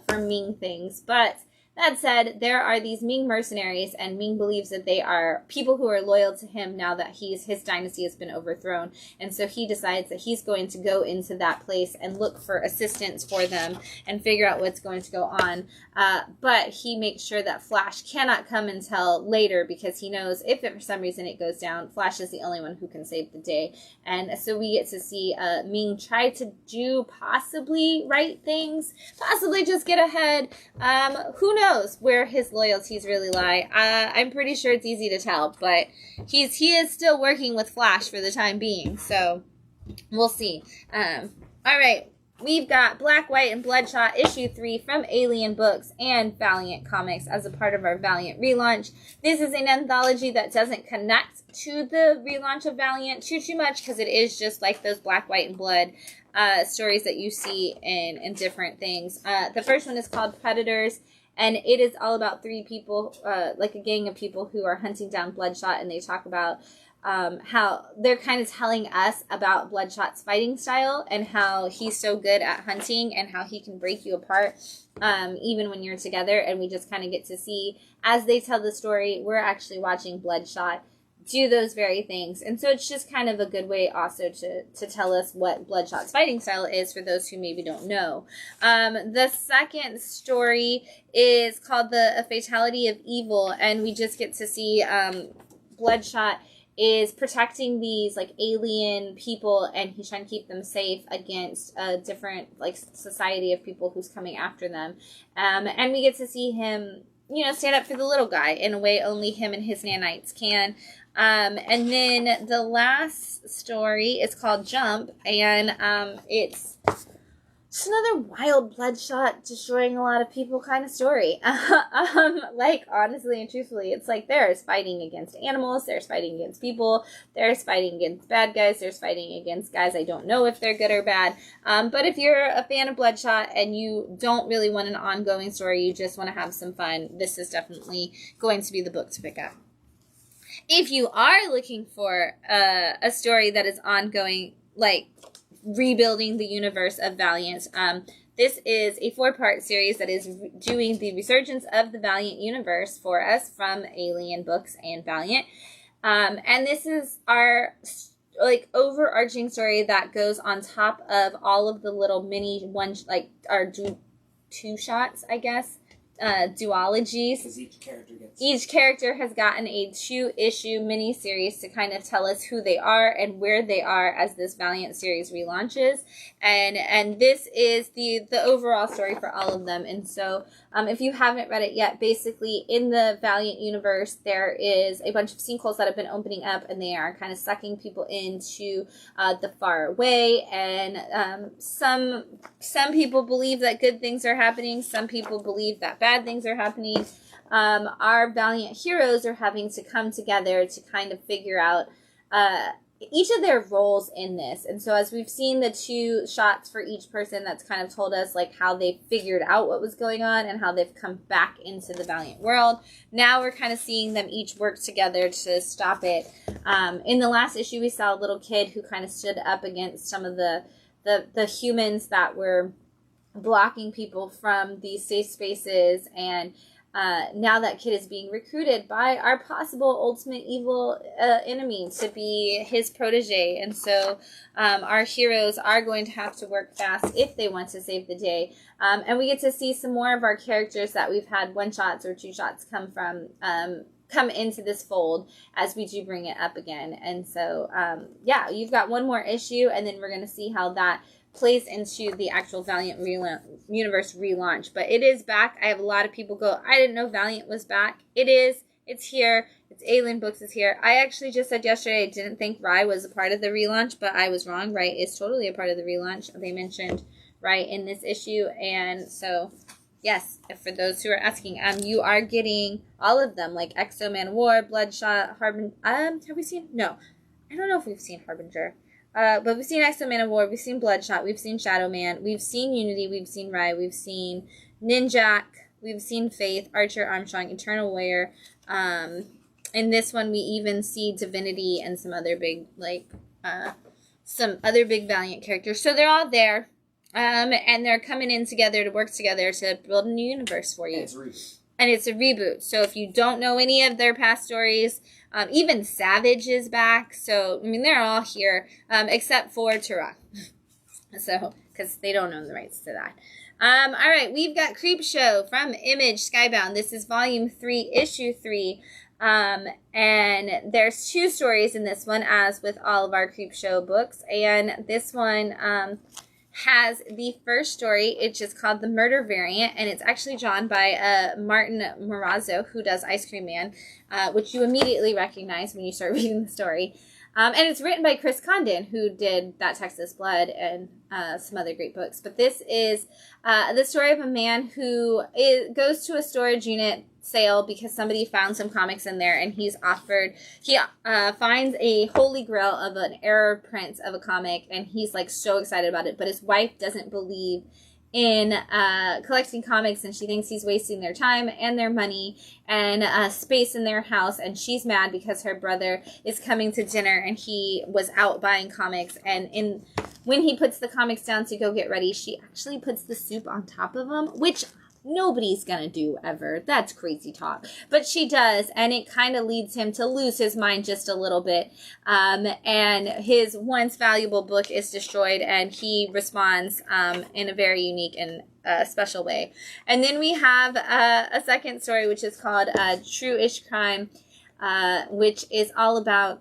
for Ming things. But that said, there are these Ming mercenaries, and Ming believes that they are people who are loyal to him now that his dynasty has been overthrown. And so he decides that he's going to go into that place and look for assistance for them and figure out what's going to go on. But he makes sure that Flash cannot come until later, because he knows if for some reason it goes down, Flash is the only one who can save the day. And so we get to see Ming try to do possibly right things, possibly just get ahead. Who knows where his loyalties really lie? I'm pretty sure it's easy to tell, but he is still working with Flash for the time being, so we'll see. All right, we've got Black, White, and Bloodshot issue 3 from Alien Books and Valiant Comics as a part of our Valiant relaunch. This is an anthology that doesn't connect to the relaunch of Valiant too much, because it is just like those Black, White, and Blood stories that you see in different things. The first one is called Predators. And it is all about 3 people, like a gang of people who are hunting down Bloodshot, and they talk about how they're kind of telling us about Bloodshot's fighting style and how he's so good at hunting and how he can break you apart even when you're together. And we just kind of get to see, as they tell the story, we're actually watching Bloodshot do those very things. And so it's just kind of a good way also to tell us what Bloodshot's fighting style is for those who maybe don't know. The second story is called The Fatality of Evil, and we just get to see Bloodshot is protecting these like alien people, and he's trying to keep them safe against a different like society of people who's coming after them. And we get to see him, stand up for the little guy in a way only him and his nanites can. And then the last story is called Jump, and it's Just another wild bloodshot destroying a lot of people kind of story. Like, honestly and truthfully, it's like there's fighting against animals, there's fighting against people, there's fighting against bad guys, there's fighting against guys I don't know if they're good or bad. But if you're a fan of bloodshot and you don't really want an ongoing story, you just want to have some fun, this is definitely going to be the book to pick up. If you are looking for a story that is ongoing, like rebuilding the universe of Valiant, this is a 4-part series that is doing the resurgence of the Valiant universe for us from Alien Books and Valiant. And this is our like overarching story that goes on top of all of the little mini ones, like our two shots, I guess. Duologies. Because each character has gotten a 2-issue mini-series to kind of tell us who they are and where they are as this Valiant series relaunches. And this is the overall story for all of them. And so if you haven't read it yet, basically in the Valiant universe, there is a bunch of sinkholes that have been opening up, and they are kind of sucking people into the far away. And some people believe that good things are happening. Some people believe that bad things are happening. Our Valiant heroes are having to come together to kind of figure out each of their roles in this. And so as we've seen the 2 shots for each person, that's kind of told us like how they figured out what was going on and how they've come back into the Valiant world. Now we're kind of seeing them each work together to stop it. In the last issue, we saw a little kid who kind of stood up against some of the humans that were blocking people from these safe spaces, and now that kid is being recruited by our possible ultimate evil enemy to be his protege. And so our heroes are going to have to work fast if they want to save the day. And we get to see some more of our characters that we've had 1-shots or 2-shots come into this fold as we do bring it up again. And so, yeah, you've got 1 more issue, and then we're going to see how that plays into the actual Valiant universe relaunch. But it is back. I have a lot of people go, I didn't know Valiant was back. It is. It's here. It's Alien Books is here. I actually just said yesterday I didn't think Rye was a part of the relaunch, but I was wrong. Rye is totally a part of the relaunch. They mentioned Rye in this issue. And so, yes, for those who are asking, you are getting all of them, like Exo Man of War, Bloodshot, Harbinger. Have we seen? No. I don't know if we've seen Harbinger. But we've seen Exo Man of War, we've seen Bloodshot, we've seen Shadow Man, we've seen Unity, we've seen Rye, we've seen Ninjak, we've seen Faith, Archer, Armstrong, Eternal Warrior. In this one, we even see Divinity and some other big, Valiant characters. So they're all there, and they're coming in together to work together to build a new universe for you. And it's a reboot. So if you don't know any of their past stories, even Savage is back. So, I mean, they're all here, except for Tara. So, because they don't own the rights to that. All right, we've got Creepshow from Image Skybound. This is Volume 3, Issue 3. And there's 2 stories in this one, as with all of our Creepshow books. And this one has the first story. It's just called The Murder Variant, and it's actually drawn by Martin Morazzo, who does Ice Cream Man, which you immediately recognize when you start reading the story. And it's written by Chris Condon, who did That Texas Blood and some other great books. But this is the story of a man who goes to a storage unit sale because somebody found some comics in there, and he finds a holy grail of an error print of a comic, and he's like so excited about it, but his wife doesn't believe in collecting comics, and she thinks he's wasting their time and their money and space in their house, and she's mad because her brother is coming to dinner and he was out buying comics, and when he puts the comics down to go get ready, she actually puts the soup on top of them, which nobody's gonna do ever. That's crazy talk. But she does, and it kind of leads him to lose his mind just a little bit. And his once valuable book is destroyed, and he responds in a very unique and special way. And then we have a second story, which is called True-ish Crime, which is all about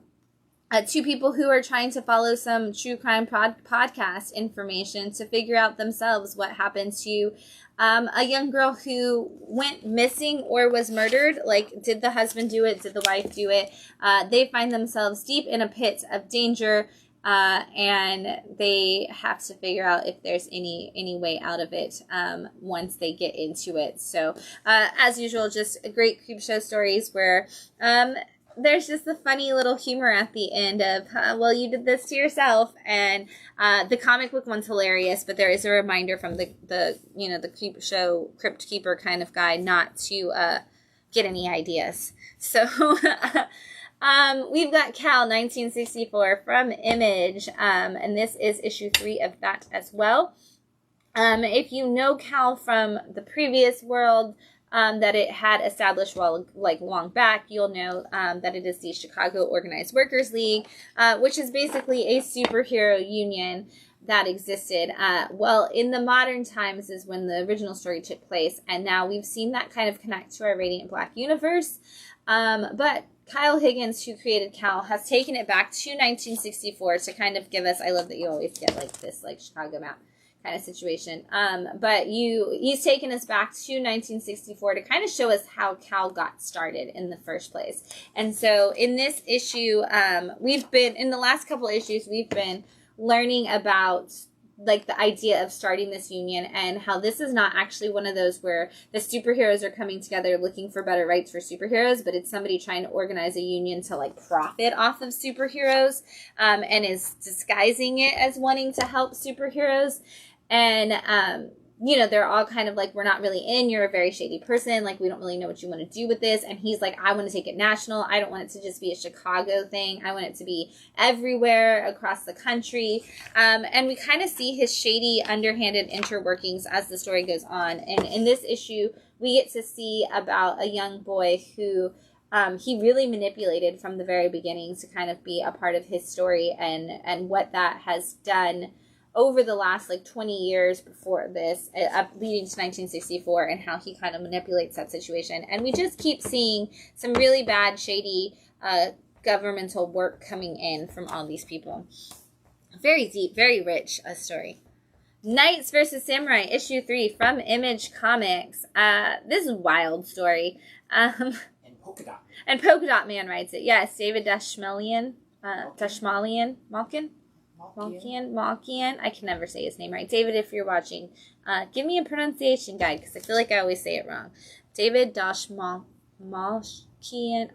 2 people who are trying to follow some true crime podcast information to figure out themselves what happened to a young girl who went missing or was murdered. Like, did the husband do it? Did the wife do it? They find themselves deep in a pit of danger, and they have to figure out if there's any way out of it once they get into it. So as usual, just great creep show stories where there's just the funny little humor at the end of, well, you did this to yourself. And the comic book one's hilarious, but there is a reminder from the creep show crypt keeper kind of guy not to get any ideas. So we've got Cal 1964 from Image, and this is issue 3 of that as well. If you know Cal from the previous world that it had established long back, you'll know that it is the Chicago Organized Workers League, which is basically a superhero union that existed. Well, in the modern times is when the original story took place, and now we've seen that kind of connect to our Radiant Black universe. But Kyle Higgins, who created Cal, has taken it back to 1964 to kind of give us, I love that you always get like this like Chicago map kind of situation. But he's taken us back to 1964 to kind of show us how Cal got started in the first place. And so in this issue, in the last couple issues, we've been learning about like the idea of starting this union and how this is not actually one of those where the superheroes are coming together looking for better rights for superheroes, but it's somebody trying to organize a union to like profit off of superheroes, and is disguising it as wanting to help superheroes. And, they're all kind of like, we're not really in, you're a very shady person, like we don't really know what you want to do with this. And he's like, I want to take it national. I don't want it to just be a Chicago thing. I want it to be everywhere across the country. And we kind of see his shady, underhanded interworkings as the story goes on. And in this issue, we get to see about a young boy who he really manipulated from the very beginning to kind of be a part of his story and what that has done over the last 20 years before this, leading to 1964, and how he kind of manipulates that situation. And we just keep seeing some really bad, shady governmental work coming in from all these people. Very deep, very rich a story. Knights versus Samurai, issue 3 from Image Comics. This is a wild story. And Polka Dot. And Polka Dot Man writes it. Yes, David Dashmalian. Malkian. I can never say his name right. David, if you're watching, give me a pronunciation guide because I feel like I always say it wrong. David Malkian.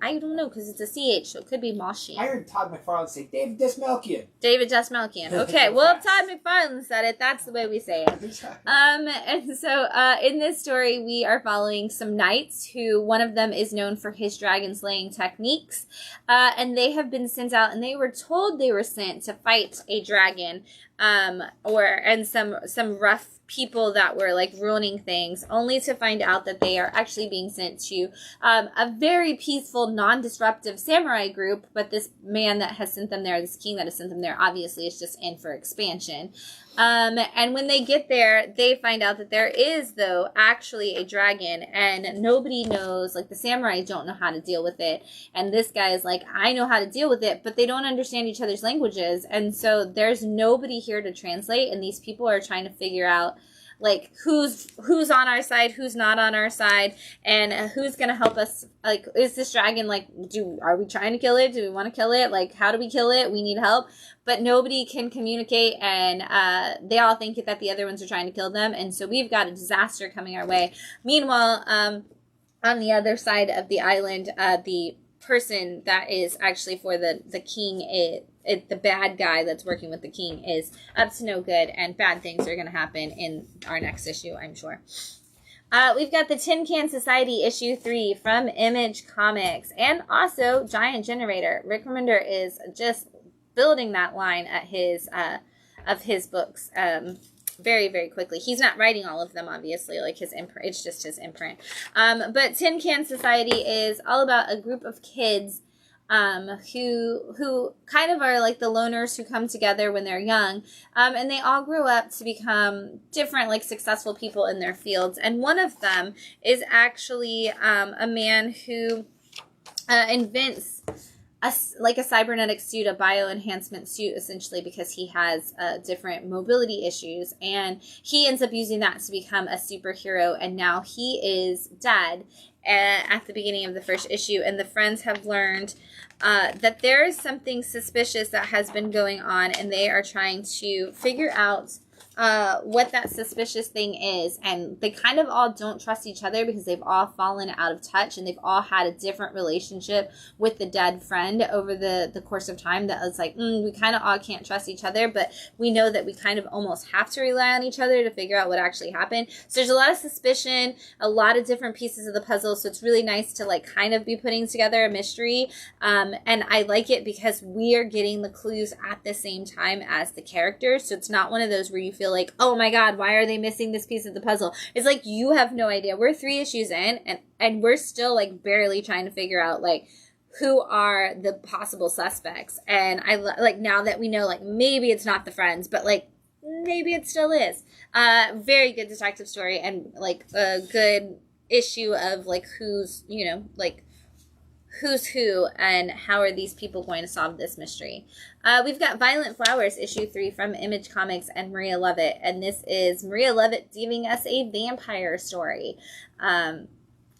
I don't know because it's a CH, so it could be Malkian. I heard Todd McFarlane say David Desmelkian. David Desmelkian. Okay, well, if Todd McFarlane said it, that's the way we say it. And so in this story, we are following some knights who, one of them is known for his dragon slaying techniques, and they have been sent out, and they were told they were sent to fight a dragon, and some rough people that were ruining things, only to find out that they are actually being sent to a very peaceful, non-disruptive samurai group. But this man that has sent them there, this king that has sent them there, obviously is just in for expansion. And when they get there, they find out that there is, though, actually a dragon, and nobody knows, the samurai don't know how to deal with it. And this guy is like, I know how to deal with it, but they don't understand each other's languages. And so there's nobody here to translate, and these people are trying to figure out who's on our side, who's not on our side, and who's going to help us. Is this dragon, are we trying to kill it? Do we want to kill it? How do we kill it? We need help. But nobody can communicate, and they all think that the other ones are trying to kill them, and so we've got a disaster coming our way. Meanwhile, on the other side of the island, the person that is actually for the king, the bad guy that's working with the king, is up to no good, and bad things are going to happen in our next issue, I'm sure. We've got the Tin Can Society issue 3 from Image Comics, and also Giant Generator. Rick Remender is just building that line at of his books very, very quickly. He's not writing all of them, obviously, his imprint. It's just his imprint. But Tin Can Society is all about a group of kids who kind of are the loners who come together when they're young, and they all grow up to become different, successful people in their fields. And one of them is actually a man who invents like a cybernetic suit, a bioenhancement suit, essentially, because he has different mobility issues, and he ends up using that to become a superhero, and now he is dead at the beginning of the first issue, and the friends have learned that there is something suspicious that has been going on, and they are trying to figure out what that suspicious thing is, and they kind of all don't trust each other because they've all fallen out of touch, and they've all had a different relationship with the dead friend over the course of time that was like, we kind of all can't trust each other, but we know that we kind of almost have to rely on each other to figure out what actually happened. So there's a lot of suspicion, a lot of different pieces of the puzzle, so it's really nice to like kind of be putting together a mystery, and I like it because we are getting the clues at the same time as the characters, so it's not one of those where you feel like, oh my god, why are they missing this piece of the puzzle? It's like you have no idea. We're 3 issues in, and we're still like barely trying to figure out like who are the possible suspects. And I like, now that we know, like, maybe it's not the friends, but like maybe it still is. Very good detective story, and like a good issue of like who's, you know, like who's who and how are these people going to solve this mystery. We've got Violent Flowers, issue 3 from Image Comics and Maria Lovett, and this is Maria Lovett giving us a vampire story.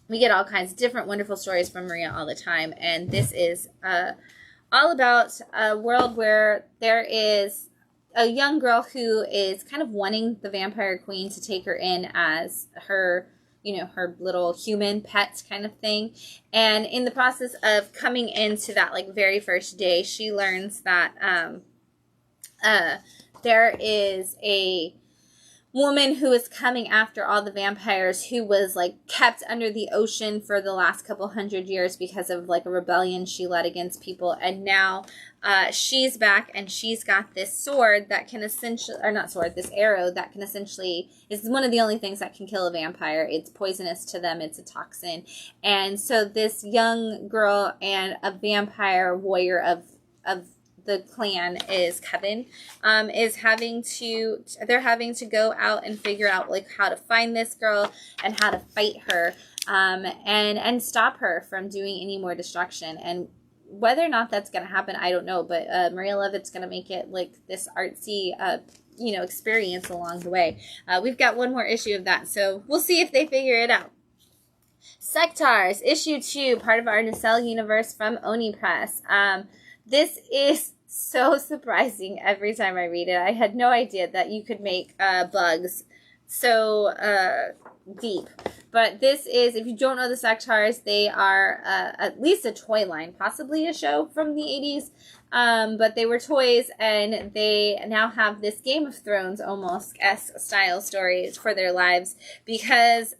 We get all kinds of different wonderful stories from Maria all the time, and this is all about a world where there is a young girl who is kind of wanting the vampire queen to take her in as her, you know, her little human pet kind of thing. And in the process of coming into that like very first day, she learns that there is a woman who is coming after all the vampires who was like kept under the ocean for the last couple hundred years because of like a rebellion she led against people, and now she's back, and she's got this sword that can essentially, or not sword, this arrow that can essentially, is one of the only things that can kill a vampire. It's poisonous to them, it's a toxin. And so this young girl and a vampire warrior of the clan is Kevin, they're having to go out and figure out like how to find this girl and how to fight her, and stop her from doing any more destruction. And whether or not that's going to happen, I don't know, but Maria Lovett's going to make it like this artsy, you know, experience along the way. We've got one more issue of that, so we'll see if they figure it out. Sectars, issue 2, part of our Nacelle universe from Oni Press. This is so surprising every time I read it. I had no idea that you could make bugs so deep. But this is, if you don't know the Sectars, they are at least a toy line, possibly a show from the 80s. But they were toys, and they now have this Game of Thrones almost-esque style stories for their lives, because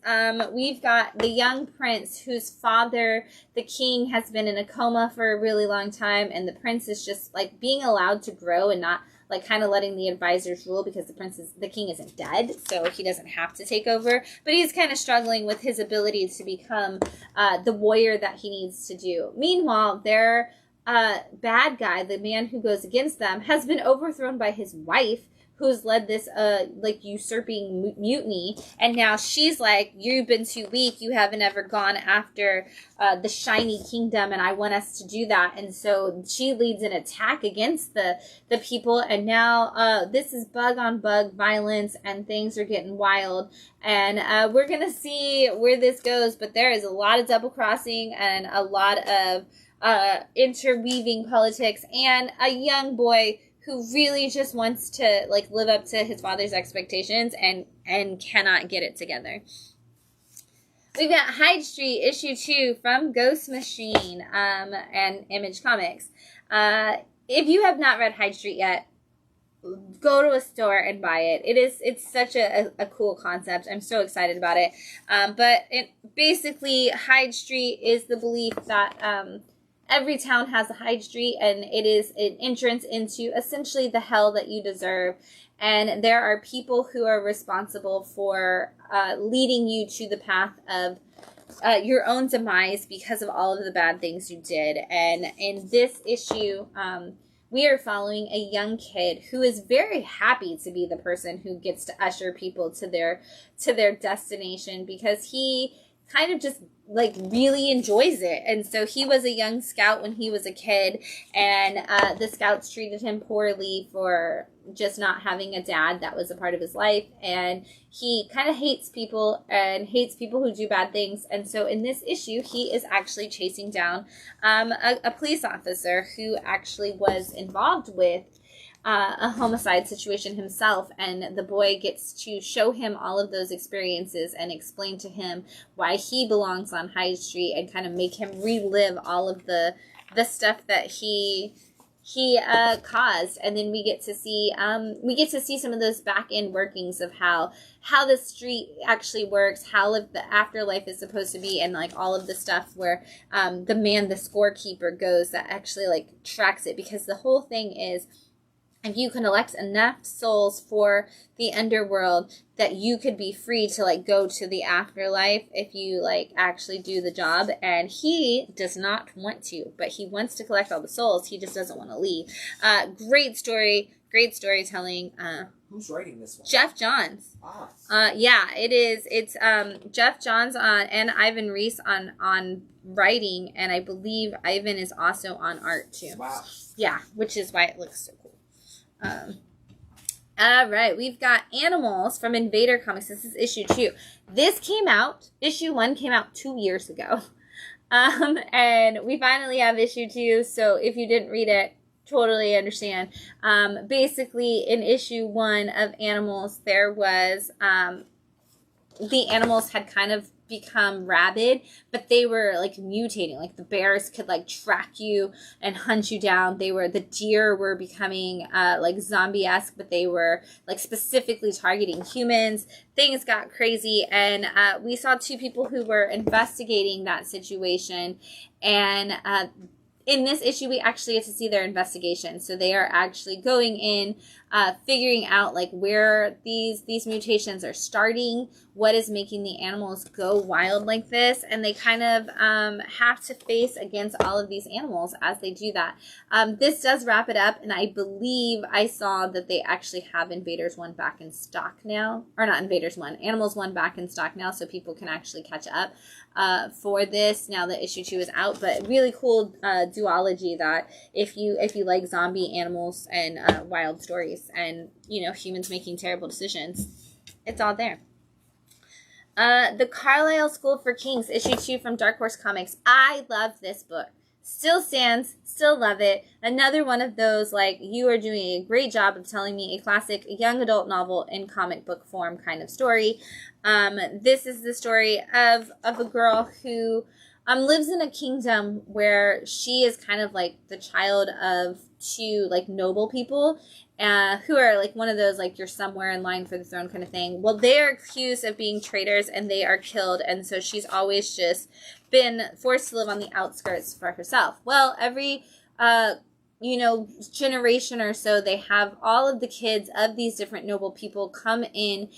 we've got the young prince whose father, the king, has been in a coma for a really long time, and the prince is just like being allowed to grow and not like kind of letting the advisors rule, because the king isn't dead, so he doesn't have to take over, but he's kind of struggling with his ability to become the warrior that he needs to do. Meanwhile, their bad guy, the man who goes against them, has been overthrown by his wife, who's led this like usurping mutiny, and now she's like, you've been too weak, you haven't ever gone after the shiny kingdom, and I want us to do that. And so she leads an attack against the people, and now this is bug on bug violence, and things are getting wild, and we're gonna see where this goes. But there is a lot of double crossing and a lot of interweaving politics, and a young boy who really just wants to like live up to his father's expectations and cannot get it together. We've got Hyde Street, issue 2 from Ghost Machine and Image Comics. If you have not read Hyde Street yet, go to a store and buy it. It's such a cool concept. I'm so excited about it. But basically, Hyde Street is the belief that every town has a Hyde Street, and it is an entrance into essentially the hell that you deserve. And there are people who are responsible for leading you to the path of your own demise because of all of the bad things you did. And in this issue, we are following a young kid who is very happy to be the person who gets to usher people to their destination, because he kind of just like really enjoys it. And so he was a young scout when he was a kid, and the scouts treated him poorly for just not having a dad that was a part of his life, and he kind of hates people and hates people who do bad things. And so in this issue, he is actually chasing down a police officer who actually was involved with a homicide situation himself, and the boy gets to show him all of those experiences and explain to him why he belongs on High Street, and kind of make him relive all of the stuff that he caused. And then we get to see some of those back end workings of how the street actually works, how the afterlife is supposed to be, and like all of the stuff where the scorekeeper goes that actually like tracks it, because the whole thing is, if you can elect enough souls for the underworld, that you could be free to like go to the afterlife if you like actually do the job. And he does not want to, but he wants to collect all the souls. He just doesn't want to leave. Great story, great storytelling. Who's writing this one? Jeff Johns. Yeah, it is. It's Jeff Johns and Ivan Reese on writing, and I believe Ivan is also on art too. Wow. Yeah, which is why it looks so cool. All right, we've got Animals from Invader Comics. This is issue 2. This came out, issue 1 came out 2 years ago. And we finally have issue 2, so if you didn't read it, totally understand. Basically, in issue 1 of Animals, there was, the animals had kind of become rabid, but they were like mutating. Like the bears could like track you and hunt you down. The deer were becoming like zombie-esque, but they were like specifically targeting humans. Things got crazy, and we saw 2 people who were investigating that situation, and in this issue, we actually get to see their investigation. So they are actually going in, figuring out like where these mutations are starting, what is making the animals go wild like this, and they kind of have to face against all of these animals as they do that. This does wrap it up, and I believe I saw that they actually have Invaders 1 back in stock now, or not Invaders 1, Animals 1 back in stock now, so people can actually catch up for this now that issue 2 is out. But really cool duology that if you like zombie animals and wild stories, and you know, humans making terrible decisions, it's all there. The Carlisle School for Kings, issue 2 from Dark Horse Comics. I love this book. Still stands, still love it. Another one of those, like, you are doing a great job of telling me a classic young adult novel in comic book form kind of story. This is the story of a girl who lives in a kingdom where she is kind of like the child of 2 like noble people, who are like one of those like you're somewhere in line for the throne kind of thing. Well, they are accused of being traitors, and they are killed, and so she's always just been forced to live on the outskirts for herself. Well, every generation or so, they have all of the kids of these different noble people come in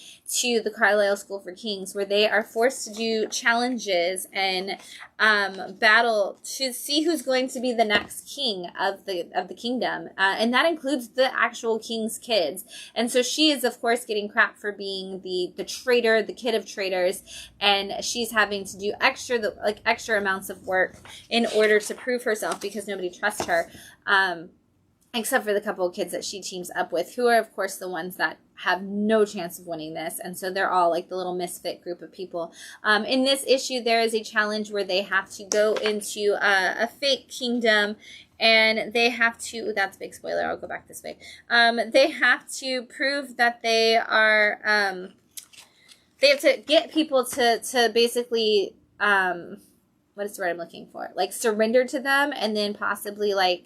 to the Carlisle School for Kings, where they are forced to do challenges and battle to see who's going to be the next king of the kingdom, and that includes the actual king's kids. And so she is, of course, getting crap for being the traitor, the kid of traitors, and she's having to do extra amounts of work in order to prove herself, because nobody trusts her. Except for the couple of kids that she teams up with, who are, of course, the ones that have no chance of winning this. And so they're all like the little misfit group of people. In this issue, there is a challenge where they have to go into a fake kingdom, and they have to, that's a big spoiler, I'll go back this way. They have to prove that they are, they have to get people to basically, what is the word I'm looking for? Like surrender to them, and then possibly like,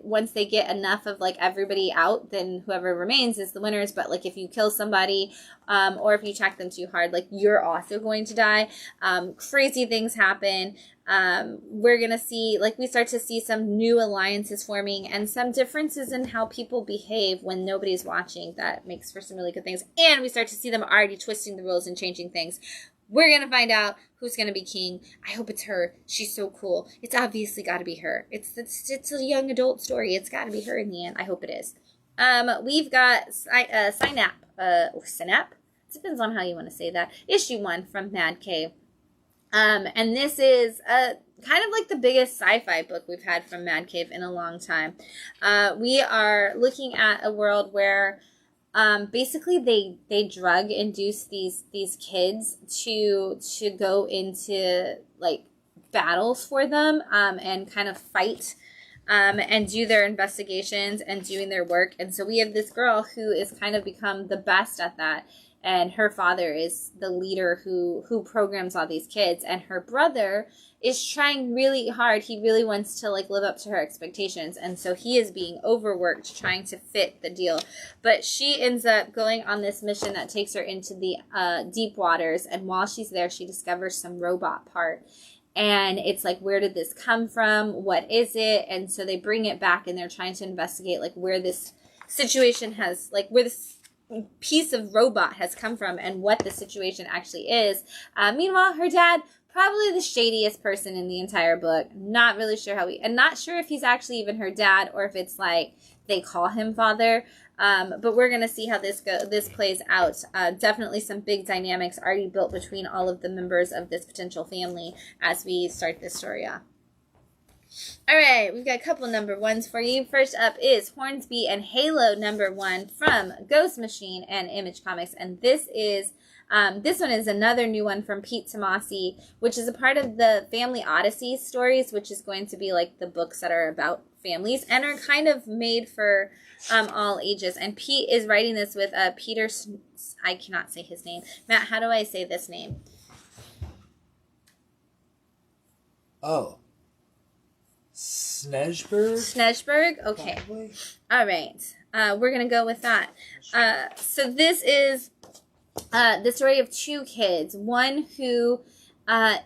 once they get enough of like everybody out, then whoever remains is the winners. But like if you kill somebody, or if you attack them too hard, like you're also going to die. Crazy things happen. We're going to see, like, we start to see some new alliances forming and some differences in how people behave when nobody's watching. That makes for some really good things. And we start to see them already twisting the rules and changing things. We're going to find out who's going to be king. I hope it's her. She's so cool. It's obviously got to be her. It's a young adult story. It's got to be her in the end. I hope it is. We've got Synap. Synap? It depends on how you want to say that. Issue 1 from Mad Cave. And this is kind of like the biggest sci-fi book we've had from Mad Cave in a long time. We are looking at a world where basically they drug induce these kids to go into like battles for them, and kind of fight, and do their investigations and doing their work. And so we have this girl who is kind of become the best at that. And her father is the leader who programs all these kids. And her brother is trying really hard. He really wants to like live up to her expectations. And so he is being overworked trying to fit the deal. But she ends up going on this mission that takes her into the deep waters. And while she's there, she discovers some robot part. And it's like, where did this come from? What is it? And so they bring it back and they're trying to investigate like where this situation has, like where this piece of robot has come from and what the situation actually is. Meanwhile, her dad, probably the shadiest person in the entire book. Not really sure and not sure if he's actually even her dad or if it's like they call him father. But we're going to see how this plays out. Definitely some big dynamics already built between all of the members of this potential family as we start this story off. All right, we've got a couple number ones for you. First up is Hornsby and Halo #1 from Ghost Machine and Image Comics. And this one is another new one from Pete Tomasi, which is a part of the Family Odyssey stories, which is going to be like the books that are about families and are kind of made for all ages. And Pete is writing this with Peter, I cannot say his name. Matt, how do I say this name? Oh. Snejberg? Okay. Probably. All right. We're going to go with that. So this is the story of two kids. One who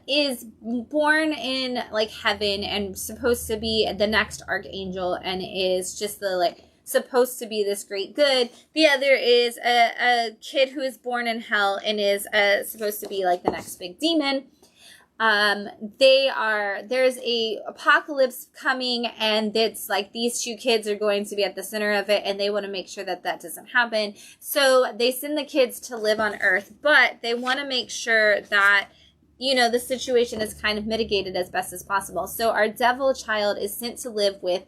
is born in like heaven and supposed to be the next archangel and is just the like supposed to be this great good. The other is a kid who is born in hell and is supposed to be like the next big demon. There's a apocalypse coming and it's like these two kids are going to be at the center of it and they want to make sure that doesn't happen. So they send the kids to live on Earth, but they want to make sure that, you know, the situation is kind of mitigated as best as possible. So our devil child is sent to live with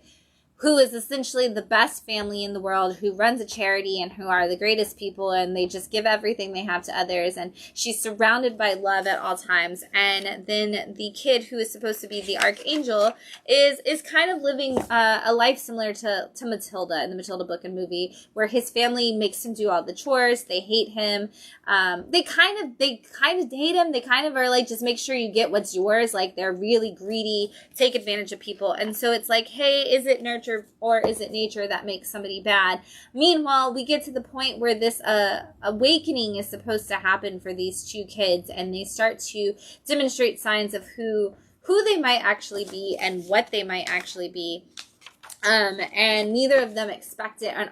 who is essentially the best family in the world, who runs a charity and who are the greatest people, and they just give everything they have to others, and she's surrounded by love at all times. And then the kid who is supposed to be the archangel is kind of living a life similar to Matilda in the Matilda book and movie, where his family makes him do all the chores. They hate him. They kind of hate him. They kind of are like, just make sure you get what's yours. Like, they're really greedy, take advantage of people. And so it's like, hey, is it nurture or is it nature that makes somebody bad? Meanwhile, we get to the point where this awakening is supposed to happen for these two kids, and they start to demonstrate signs of who they might actually be and what they might actually be. And neither of them expect it and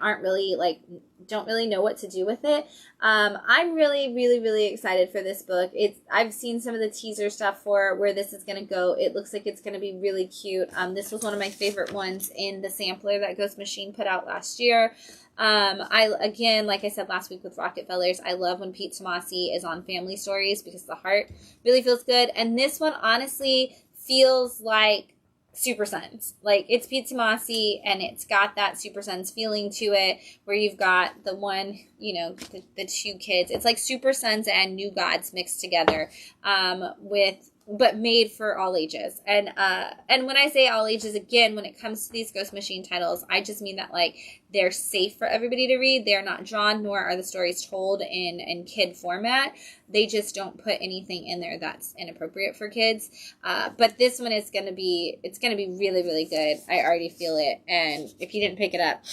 don't really know what to do with it. I'm really, really, really excited for this book. I've seen some of the teaser stuff for where this is going to go. It looks like it's going to be really cute. This was one of my favorite ones in the sampler that Ghost Machine put out last year. Like I said last week with Rockefellers, I love when Pete Tomasi is on family stories because the heart really feels good. And this one honestly feels like Super Sons. Like, it's Pete Tomasi and it's got that Super Sons feeling to it, where you've got the one, you know, the two kids. It's like Super Sons and New Gods mixed together, but made for all ages. And when I say all ages, again, when it comes to these Ghost Machine titles, I just mean that like they're safe for everybody to read. They're not drawn, nor are the stories told in kid format. They just don't put anything in there that's inappropriate for kids. But this one is going to be really, really good. I already feel it. And if you didn't pick it up,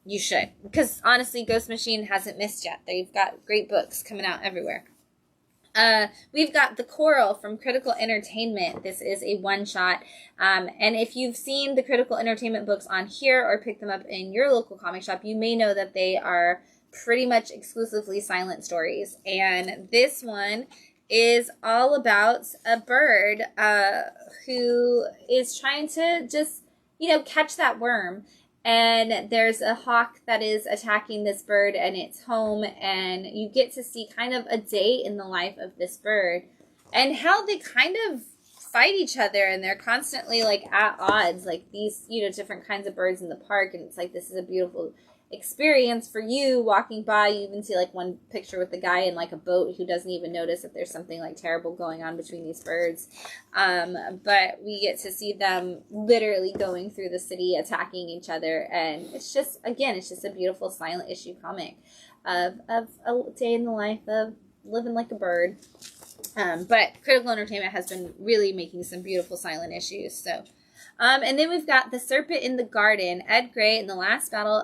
you should. Because honestly, Ghost Machine hasn't missed yet. They've got great books coming out everywhere. We've got The Coral from Critical Entertainment. This is a one-shot. And if you've seen the Critical Entertainment books on here or picked them up in your local comic shop, you may know that they are pretty much exclusively silent stories. And this one is all about a bird who is trying to just, catch that worm. And there's a hawk that is attacking this bird and its home, and you get to see kind of a day in the life of this bird. and how they kind of fight each other, and they're constantly like at odds, like these, you know, different kinds of birds in the park. And it's like, this is a beautiful experience for you walking by. You even see like one picture with the guy in like a boat who doesn't even notice that there's something like terrible going on between these birds. But we get to see them literally going through the city, attacking each other. And it's just, again, it's just a beautiful silent issue comic of a day in the life of living like a bird. But Critical Entertainment has been really making some beautiful silent issues. So, and then we've got The Serpent in the Garden, Ed Gray in the Last Battle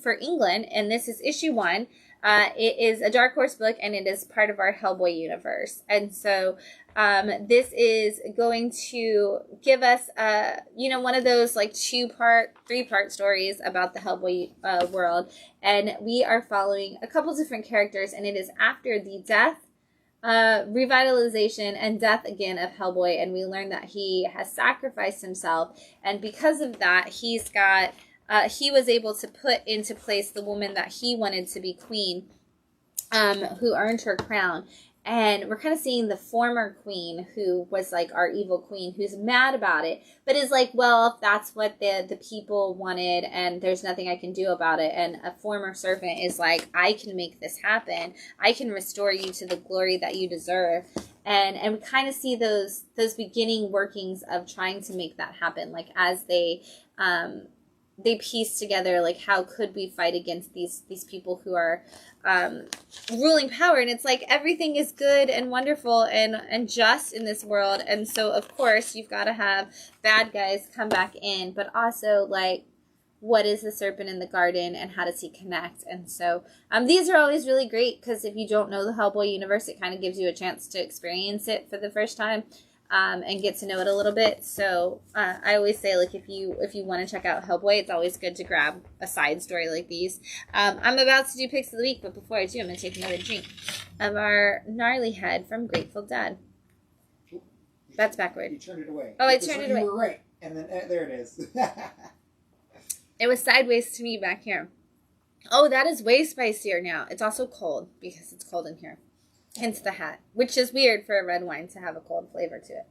for England. And this is issue 1. It is a Dark Horse book, and it is part of our Hellboy universe. And so, this is going to give us, you know, one of those like 2-part, 3-part stories about the Hellboy world. And we are following a couple different characters, and it is after the death, revitalization and death again of Hellboy, and we learn that he has sacrificed himself, and because of that he was able to put into place the woman that he wanted to be queen, who earned her crown. And we're kind of seeing the former queen, who was like our evil queen, who's mad about it, but is like, well, if that's what the people wanted and there's nothing I can do about it. And a former servant is like, I can make this happen. I can restore you to the glory that you deserve. And we kind of see those beginning workings of trying to make that happen, like as they piece together, like, how could we fight against these people who are ruling power? And it's like, everything is good and wonderful and just in this world. And so, of course, you've got to have bad guys come back in, but also, like, what is the serpent in the garden and how does he connect? And so these are always really great, because if you don't know the Hellboy universe, it kind of gives you a chance to experience it for the first time. And get to know it a little bit. So I always say, like, if you want to check out Hellboy, it's always good to grab a side story like these. I'm about to do picks of the week, but before I do, I'm going to take another drink of our Gnarly Head from Grateful Dead. That's backward. You turned it away. Oh, I turned it away. You were right. And then there it is. It was sideways to me back here. Oh, that is way spicier now. It's also cold, because it's cold in here. Hence the hat, which is weird for a red wine to have a cold flavor to it.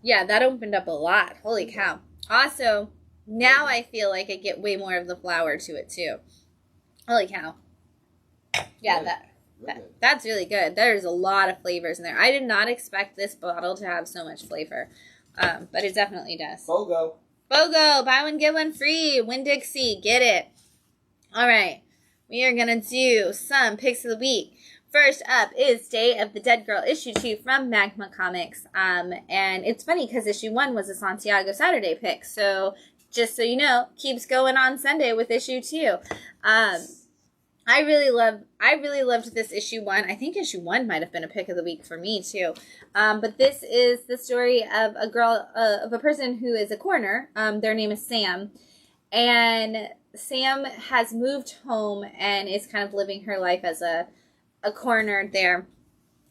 Yeah, that opened up a lot. Holy cow. Also, now I feel like I get way more of the flour to it too. Holy cow. Yeah, that's really good. There's a lot of flavors in there. I did not expect this bottle to have so much flavor, but it definitely does. BOGO, buy one, get one free. Winn-Dixie, get it. All right, we are going to do some picks of the week. First up is Day of the Dead Girl, issue 2 from Magma Comics. And it's funny because issue 1 was a Santiago Saturday pick. So just so you know, keeps going on Sunday with issue 2. I really loved this issue 1. I think issue 1 might have been a pick of the week for me too. But this is the story of a girl, of a person who is a coroner. Their name is Sam. And Sam has moved home and is kind of living her life as a coroner there.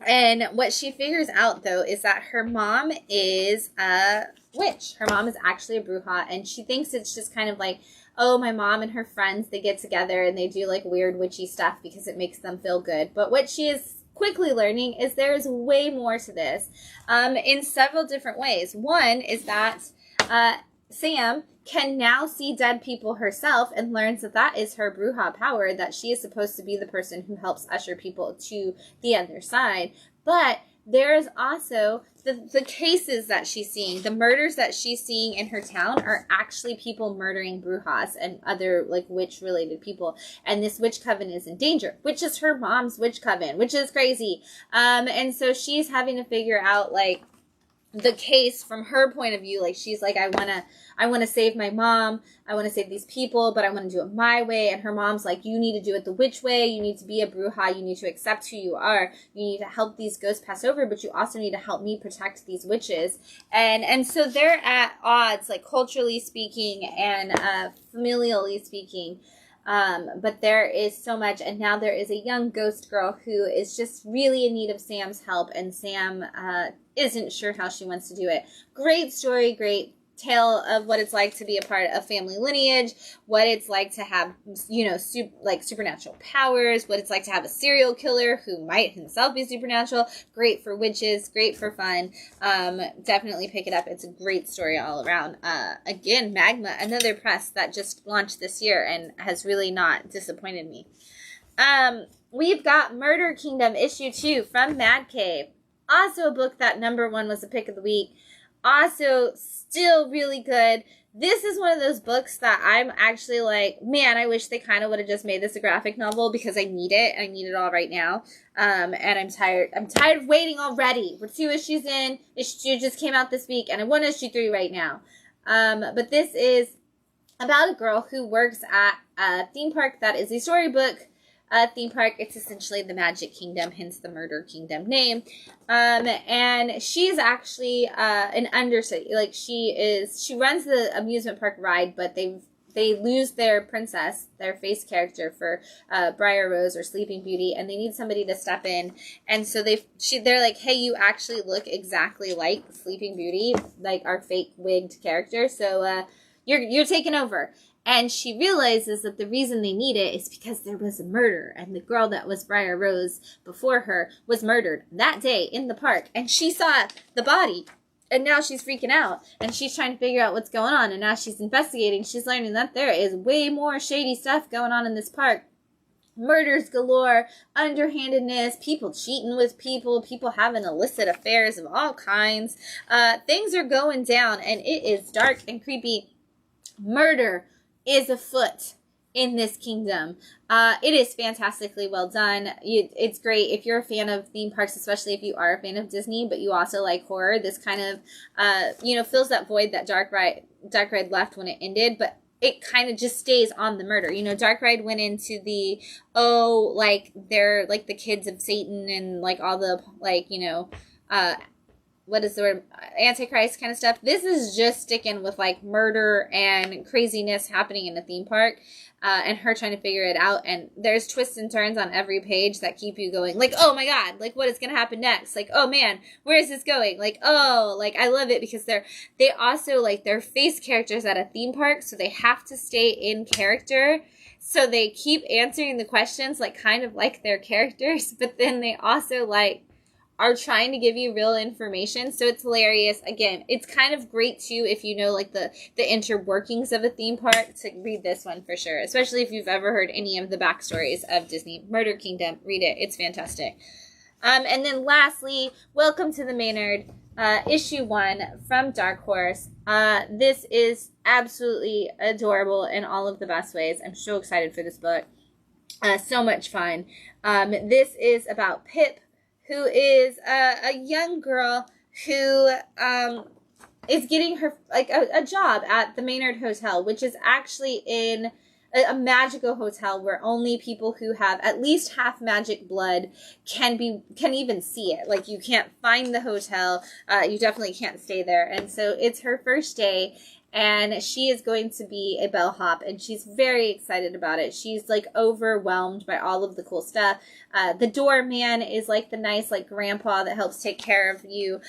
And what she figures out, though, is that her mom is a witch. Her mom is actually a bruja, and she thinks it's just kind of like, oh, my mom and her friends, they get together and they do like weird witchy stuff because it makes them feel good. But what she is quickly learning is there is way more to this in several different ways. One is that Sam can now see dead people herself and learns that that is her bruja power, that she is supposed to be the person who helps usher people to the other side. But there is also the cases that she's seeing, the murders that she's seeing in her town are actually people murdering brujas and other like witch related people. And this witch coven is in danger, which is her mom's witch coven, which is crazy. And so she's having to figure out like the case from her point of view. Like she's like, I want to save my mom. I want to save these people, but I want to do it my way. And her mom's like, you need to do it the witch way. You need to be a bruja. You need to accept who you are. You need to help these ghosts pass over, but you also need to help me protect these witches. And so they're at odds, like culturally speaking and familially speaking. But there is so much, and now there is a young ghost girl who is just really in need of Sam's help, and Sam isn't sure how she wants to do it. Great story, great tale of what it's like to be a part of family lineage, what it's like to have, you know, supernatural powers, what it's like to have a serial killer who might himself be supernatural. Great for witches, great for fun. Definitely pick it up. It's a great story all around. Again, Magma, another press that just launched this year and has really not disappointed me. We've got Murder Kingdom issue 2 from Mad Cave. Also a book that #1 was the pick of the week. Also still really good. This is one of those books that I'm actually like, man, I wish they kind of would have just made this a graphic novel because I need it. I need it all right now. And I'm tired. I'm tired of waiting already. We're 2 issues in. Issue 2 just came out this week, and I want issue 3 right now. But this is about a girl who works at a theme park that is a storybook theme park. It's essentially the Magic Kingdom, hence the Murder Kingdom name. And she's actually an understudy. Like she runs the amusement park ride, but they lose their princess, their face character for Briar Rose or Sleeping Beauty, and they need somebody to step in. And so they're like, hey, you actually look exactly like Sleeping Beauty, like our fake wigged character. So you're taking over. And she realizes that the reason they need it is because there was a murder, and the girl that was Briar Rose before her was murdered that day in the park, and she saw the body, and now she's freaking out, and she's trying to figure out what's going on, and now she's investigating. She's learning that there is way more shady stuff going on in this park. Murders galore, underhandedness, people cheating with people having illicit affairs of all kinds. Things are going down, and it is dark and creepy. Murder is afoot in this kingdom. It is fantastically well done. It's great if you're a fan of theme parks, especially if you are a fan of Disney, but you also like horror. This kind of, fills that void that Dark Ride left when it ended, but it kind of just stays on the murder. Dark Ride went into the, they're like the kids of Satan and like all the, what is the word? Antichrist kind of stuff. This is just sticking with like murder and craziness happening in a theme park, and her trying to figure it out. And there's twists and turns on every page that keep you going like, oh my God, like what is going to happen next? Like, oh man, where is this going? Like, oh, like I love it because they also like they're face characters at a theme park. So they have to stay in character. So they keep answering the questions like kind of like their characters, but then they also like are trying to give you real information. So it's hilarious. Again, it's kind of great too if you know like the inner workings of a theme park to read this one for sure. Especially if you've ever heard any of the backstories of Disney. Murder Kingdom, read it. It's fantastic. And then lastly, Welcome to the Maynard, issue 1 from Dark Horse. This is absolutely adorable in all of the best ways. I'm so excited for this book. So much fun. This is about Pip, who is a young girl who is getting her like a job at the Maynard Hotel, which is actually in a magical hotel where only people who have at least half magic blood can even see it. Like you can't find the hotel, you definitely can't stay there. And so it's her first day, and she is going to be a bellhop, and she's very excited about it. She's like overwhelmed by all of the cool stuff. The doorman is like the nice like grandpa that helps take care of you.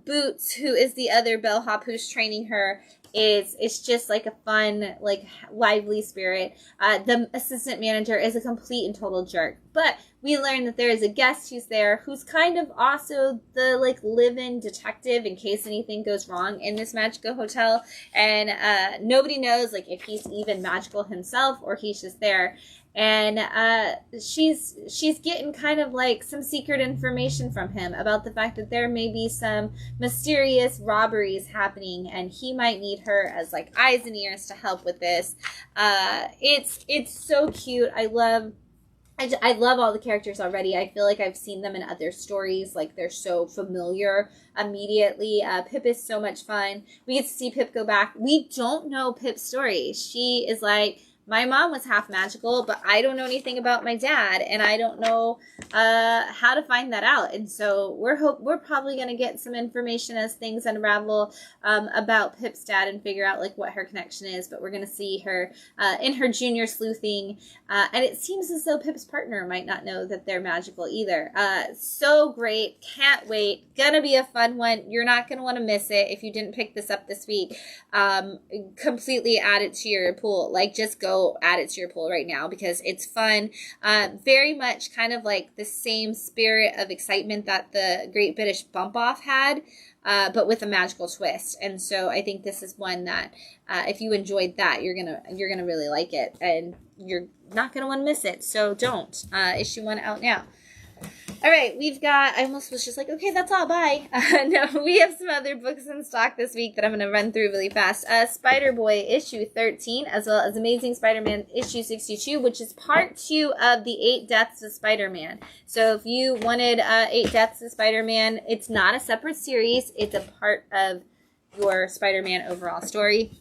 Boots, who is the other bellhop who's training her, it's just like a fun, like lively spirit. The assistant manager is a complete and total jerk, but we learn that there is a guest who's there who's kind of also the like live-in detective in case anything goes wrong in this magical hotel. And nobody knows like if he's even magical himself or he's just there. And she's getting kind of like some secret information from him about the fact that there may be some mysterious robberies happening, and he might need her as like eyes and ears to help with this. It's so cute. I love all the characters already. I feel like I've seen them in other stories. Like they're so familiar immediately. Pip is so much fun. We get to see Pip go back. We don't know Pip's story. She is like, my mom was half magical, but I don't know anything about my dad, and I don't know how to find that out. And so we're probably going to get some information as things unravel about Pip's dad and figure out like what her connection is. But we're going to see her in her junior sleuthing, and it seems as though Pip's partner might not know that they're magical either. So great, can't wait. Gonna be a fun one. You're not gonna want to miss it if you didn't pick this up this week. Completely add it to your pool. Like, just go add it to your pool right now because it's fun. Very much kind of like the same spirit of excitement that the Great British Bump Off had, but with a magical twist. And so I think this is one that if you enjoyed that, you're gonna really like it, and you're not gonna want to miss it. So don't. Issue 1 out now. All right, we've got, I almost was just like, okay, that's all, bye. No, we have some other books in stock this week that I'm going to run through really fast. Spider-Boy issue 13, as well as Amazing Spider-Man issue 62, which is part 2 of the 8 Deaths of Spider-Man. So if you wanted 8 Deaths of Spider-Man, it's not a separate series. It's a part of your Spider-Man overall story.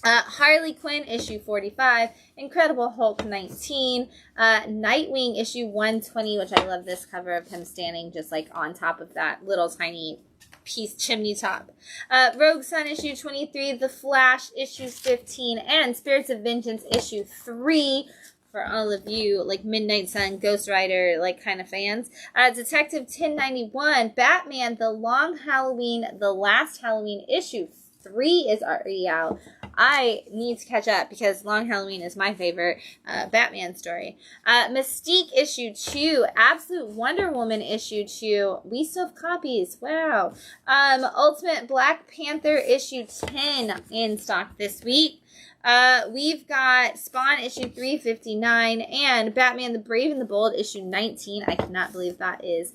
Harley Quinn issue 45, Incredible Hulk 19, Nightwing issue 120, which I love this cover of him standing just like on top of that little tiny piece chimney top. Rogue Sun issue 23, The Flash issue 15, and Spirits of Vengeance issue 3. For all of you, like Midnight Sun, Ghost Rider, like kind of fans. Detective 1091, Batman, The Long Halloween, The Last Halloween issue 3 is already out. I need to catch up because Long Halloween is my favorite Batman story. Mystique issue 2, Absolute Wonder Woman issue 2. We still have copies. Wow. Ultimate Black Panther issue 10 in stock this week. We've got Spawn issue 359 and Batman the Brave and the Bold issue 19. I cannot believe that is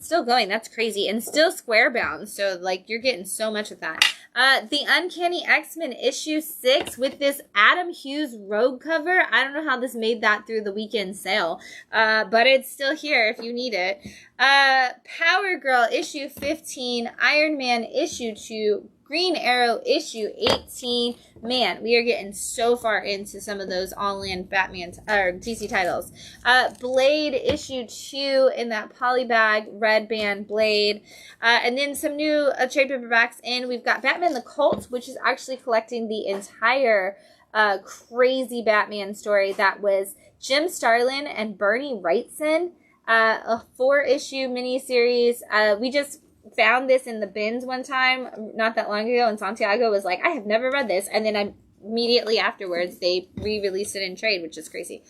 still going. That's crazy. And still square bound. So, like, you're getting so much of that. The Uncanny X-Men issue 6 with this Adam Hughes Rogue cover. I don't know how this made that through the weekend sale, but it's still here if you need it. Power Girl issue 15, Iron Man issue 2, Green Arrow issue 18. Man, we are getting so far into some of those all-in Batman or DC titles. Blade issue 2 in that polybag red band Blade. And then some new trade paperbacks in. We've got Batman the Cult, which is actually collecting the entire crazy Batman story that was Jim Starlin and Bernie Wrightson. A 4-issue miniseries. We just found this in the bins one time not that long ago, and Santiago was like, I have never read this, and then immediately afterwards they re-released it in trade, which is crazy.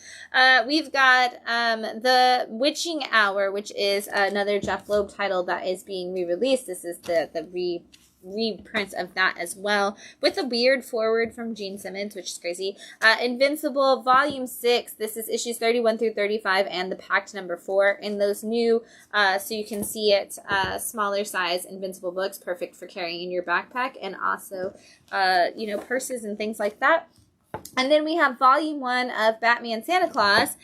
We've got The Witching Hour, which is another Jeff Loeb title that is being re-released. This is the reprints of that as well, with a weird forward from Gene Simmons, which is crazy. Invincible volume 6, this is issues 31 through 35 and the packed number 4 in those new so you can see it smaller size Invincible books, perfect for carrying in your backpack, and also purses and things like that. And then we have volume 1 of Batman Santa Claus,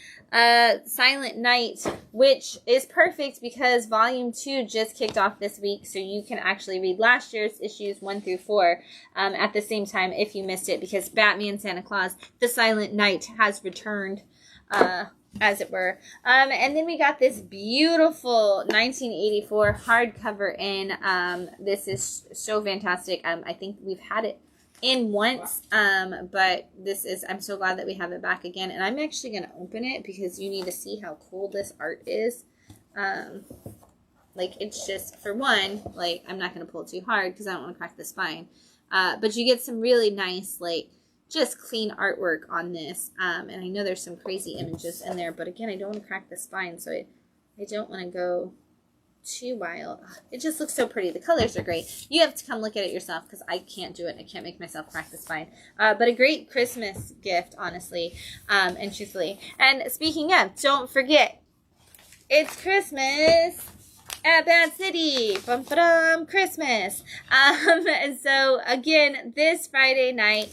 Silent Night, which is perfect because volume 2 just kicked off this week, so you can actually read last year's issues 1 through 4 at the same time if you missed it, because Batman Santa Claus, The Silent Night, has returned, as it were. And then we got this beautiful 1984 hardcover in. This is so fantastic. I think we've had it in once, but this is, I'm so glad that we have it back again, and I'm actually going to open it because you need to see how cool this art is. Like, it's just, for one, like, I'm not going to pull too hard because I don't want to crack the spine, but you get some really nice, like, just clean artwork on this, and I know there's some crazy images in there, but again, I don't want to crack the spine, so I don't want to go too wild. It just looks so pretty. The colors are great. You have to come look at it yourself because I can't do it. I can't make myself crack the spine. But a great Christmas gift, honestly, and truthfully. And speaking of, don't forget, it's Christmas at Bad City. Bum-ba-dum, Christmas. And so, again, this Friday night,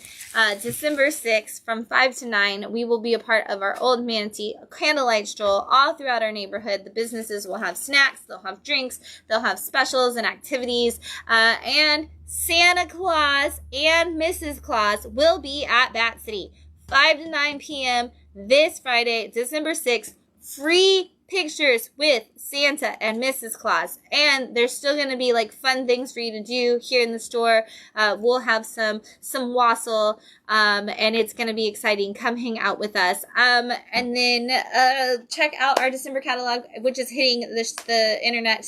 December 6th, from 5 to 9, we will be a part of our Old Manatee candlelight stroll all throughout our neighborhood. The businesses will have snacks, they'll have drinks, they'll have specials and activities, and Santa Claus and Mrs. Claus will be at Bat City. 5 to 9 p.m. this Friday, December 6th. Free pictures with Santa and Mrs. Claus. And there's still going to be like fun things for you to do here in the store. We'll have some wassail, and it's going to be exciting. Come hang out with us. And then check out our December catalog, which is hitting the internet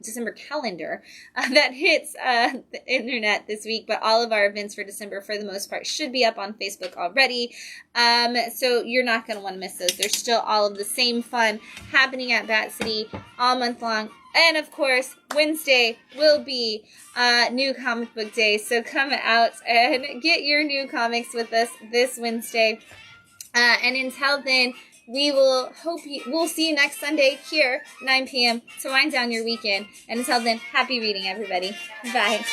December calendar that hits the internet this week. But all of our events for December, for the most part, should be up on Facebook already. So you're not going to want to miss those. There's still all of the same fun happening at Bat City all month long. And of course, Wednesday will be New Comic Book Day. So come out and get your new comics with us this Wednesday. And until then, we'll see you next Sunday here, 9 p.m. to wind down your weekend. And until then, happy reading, everybody. Bye.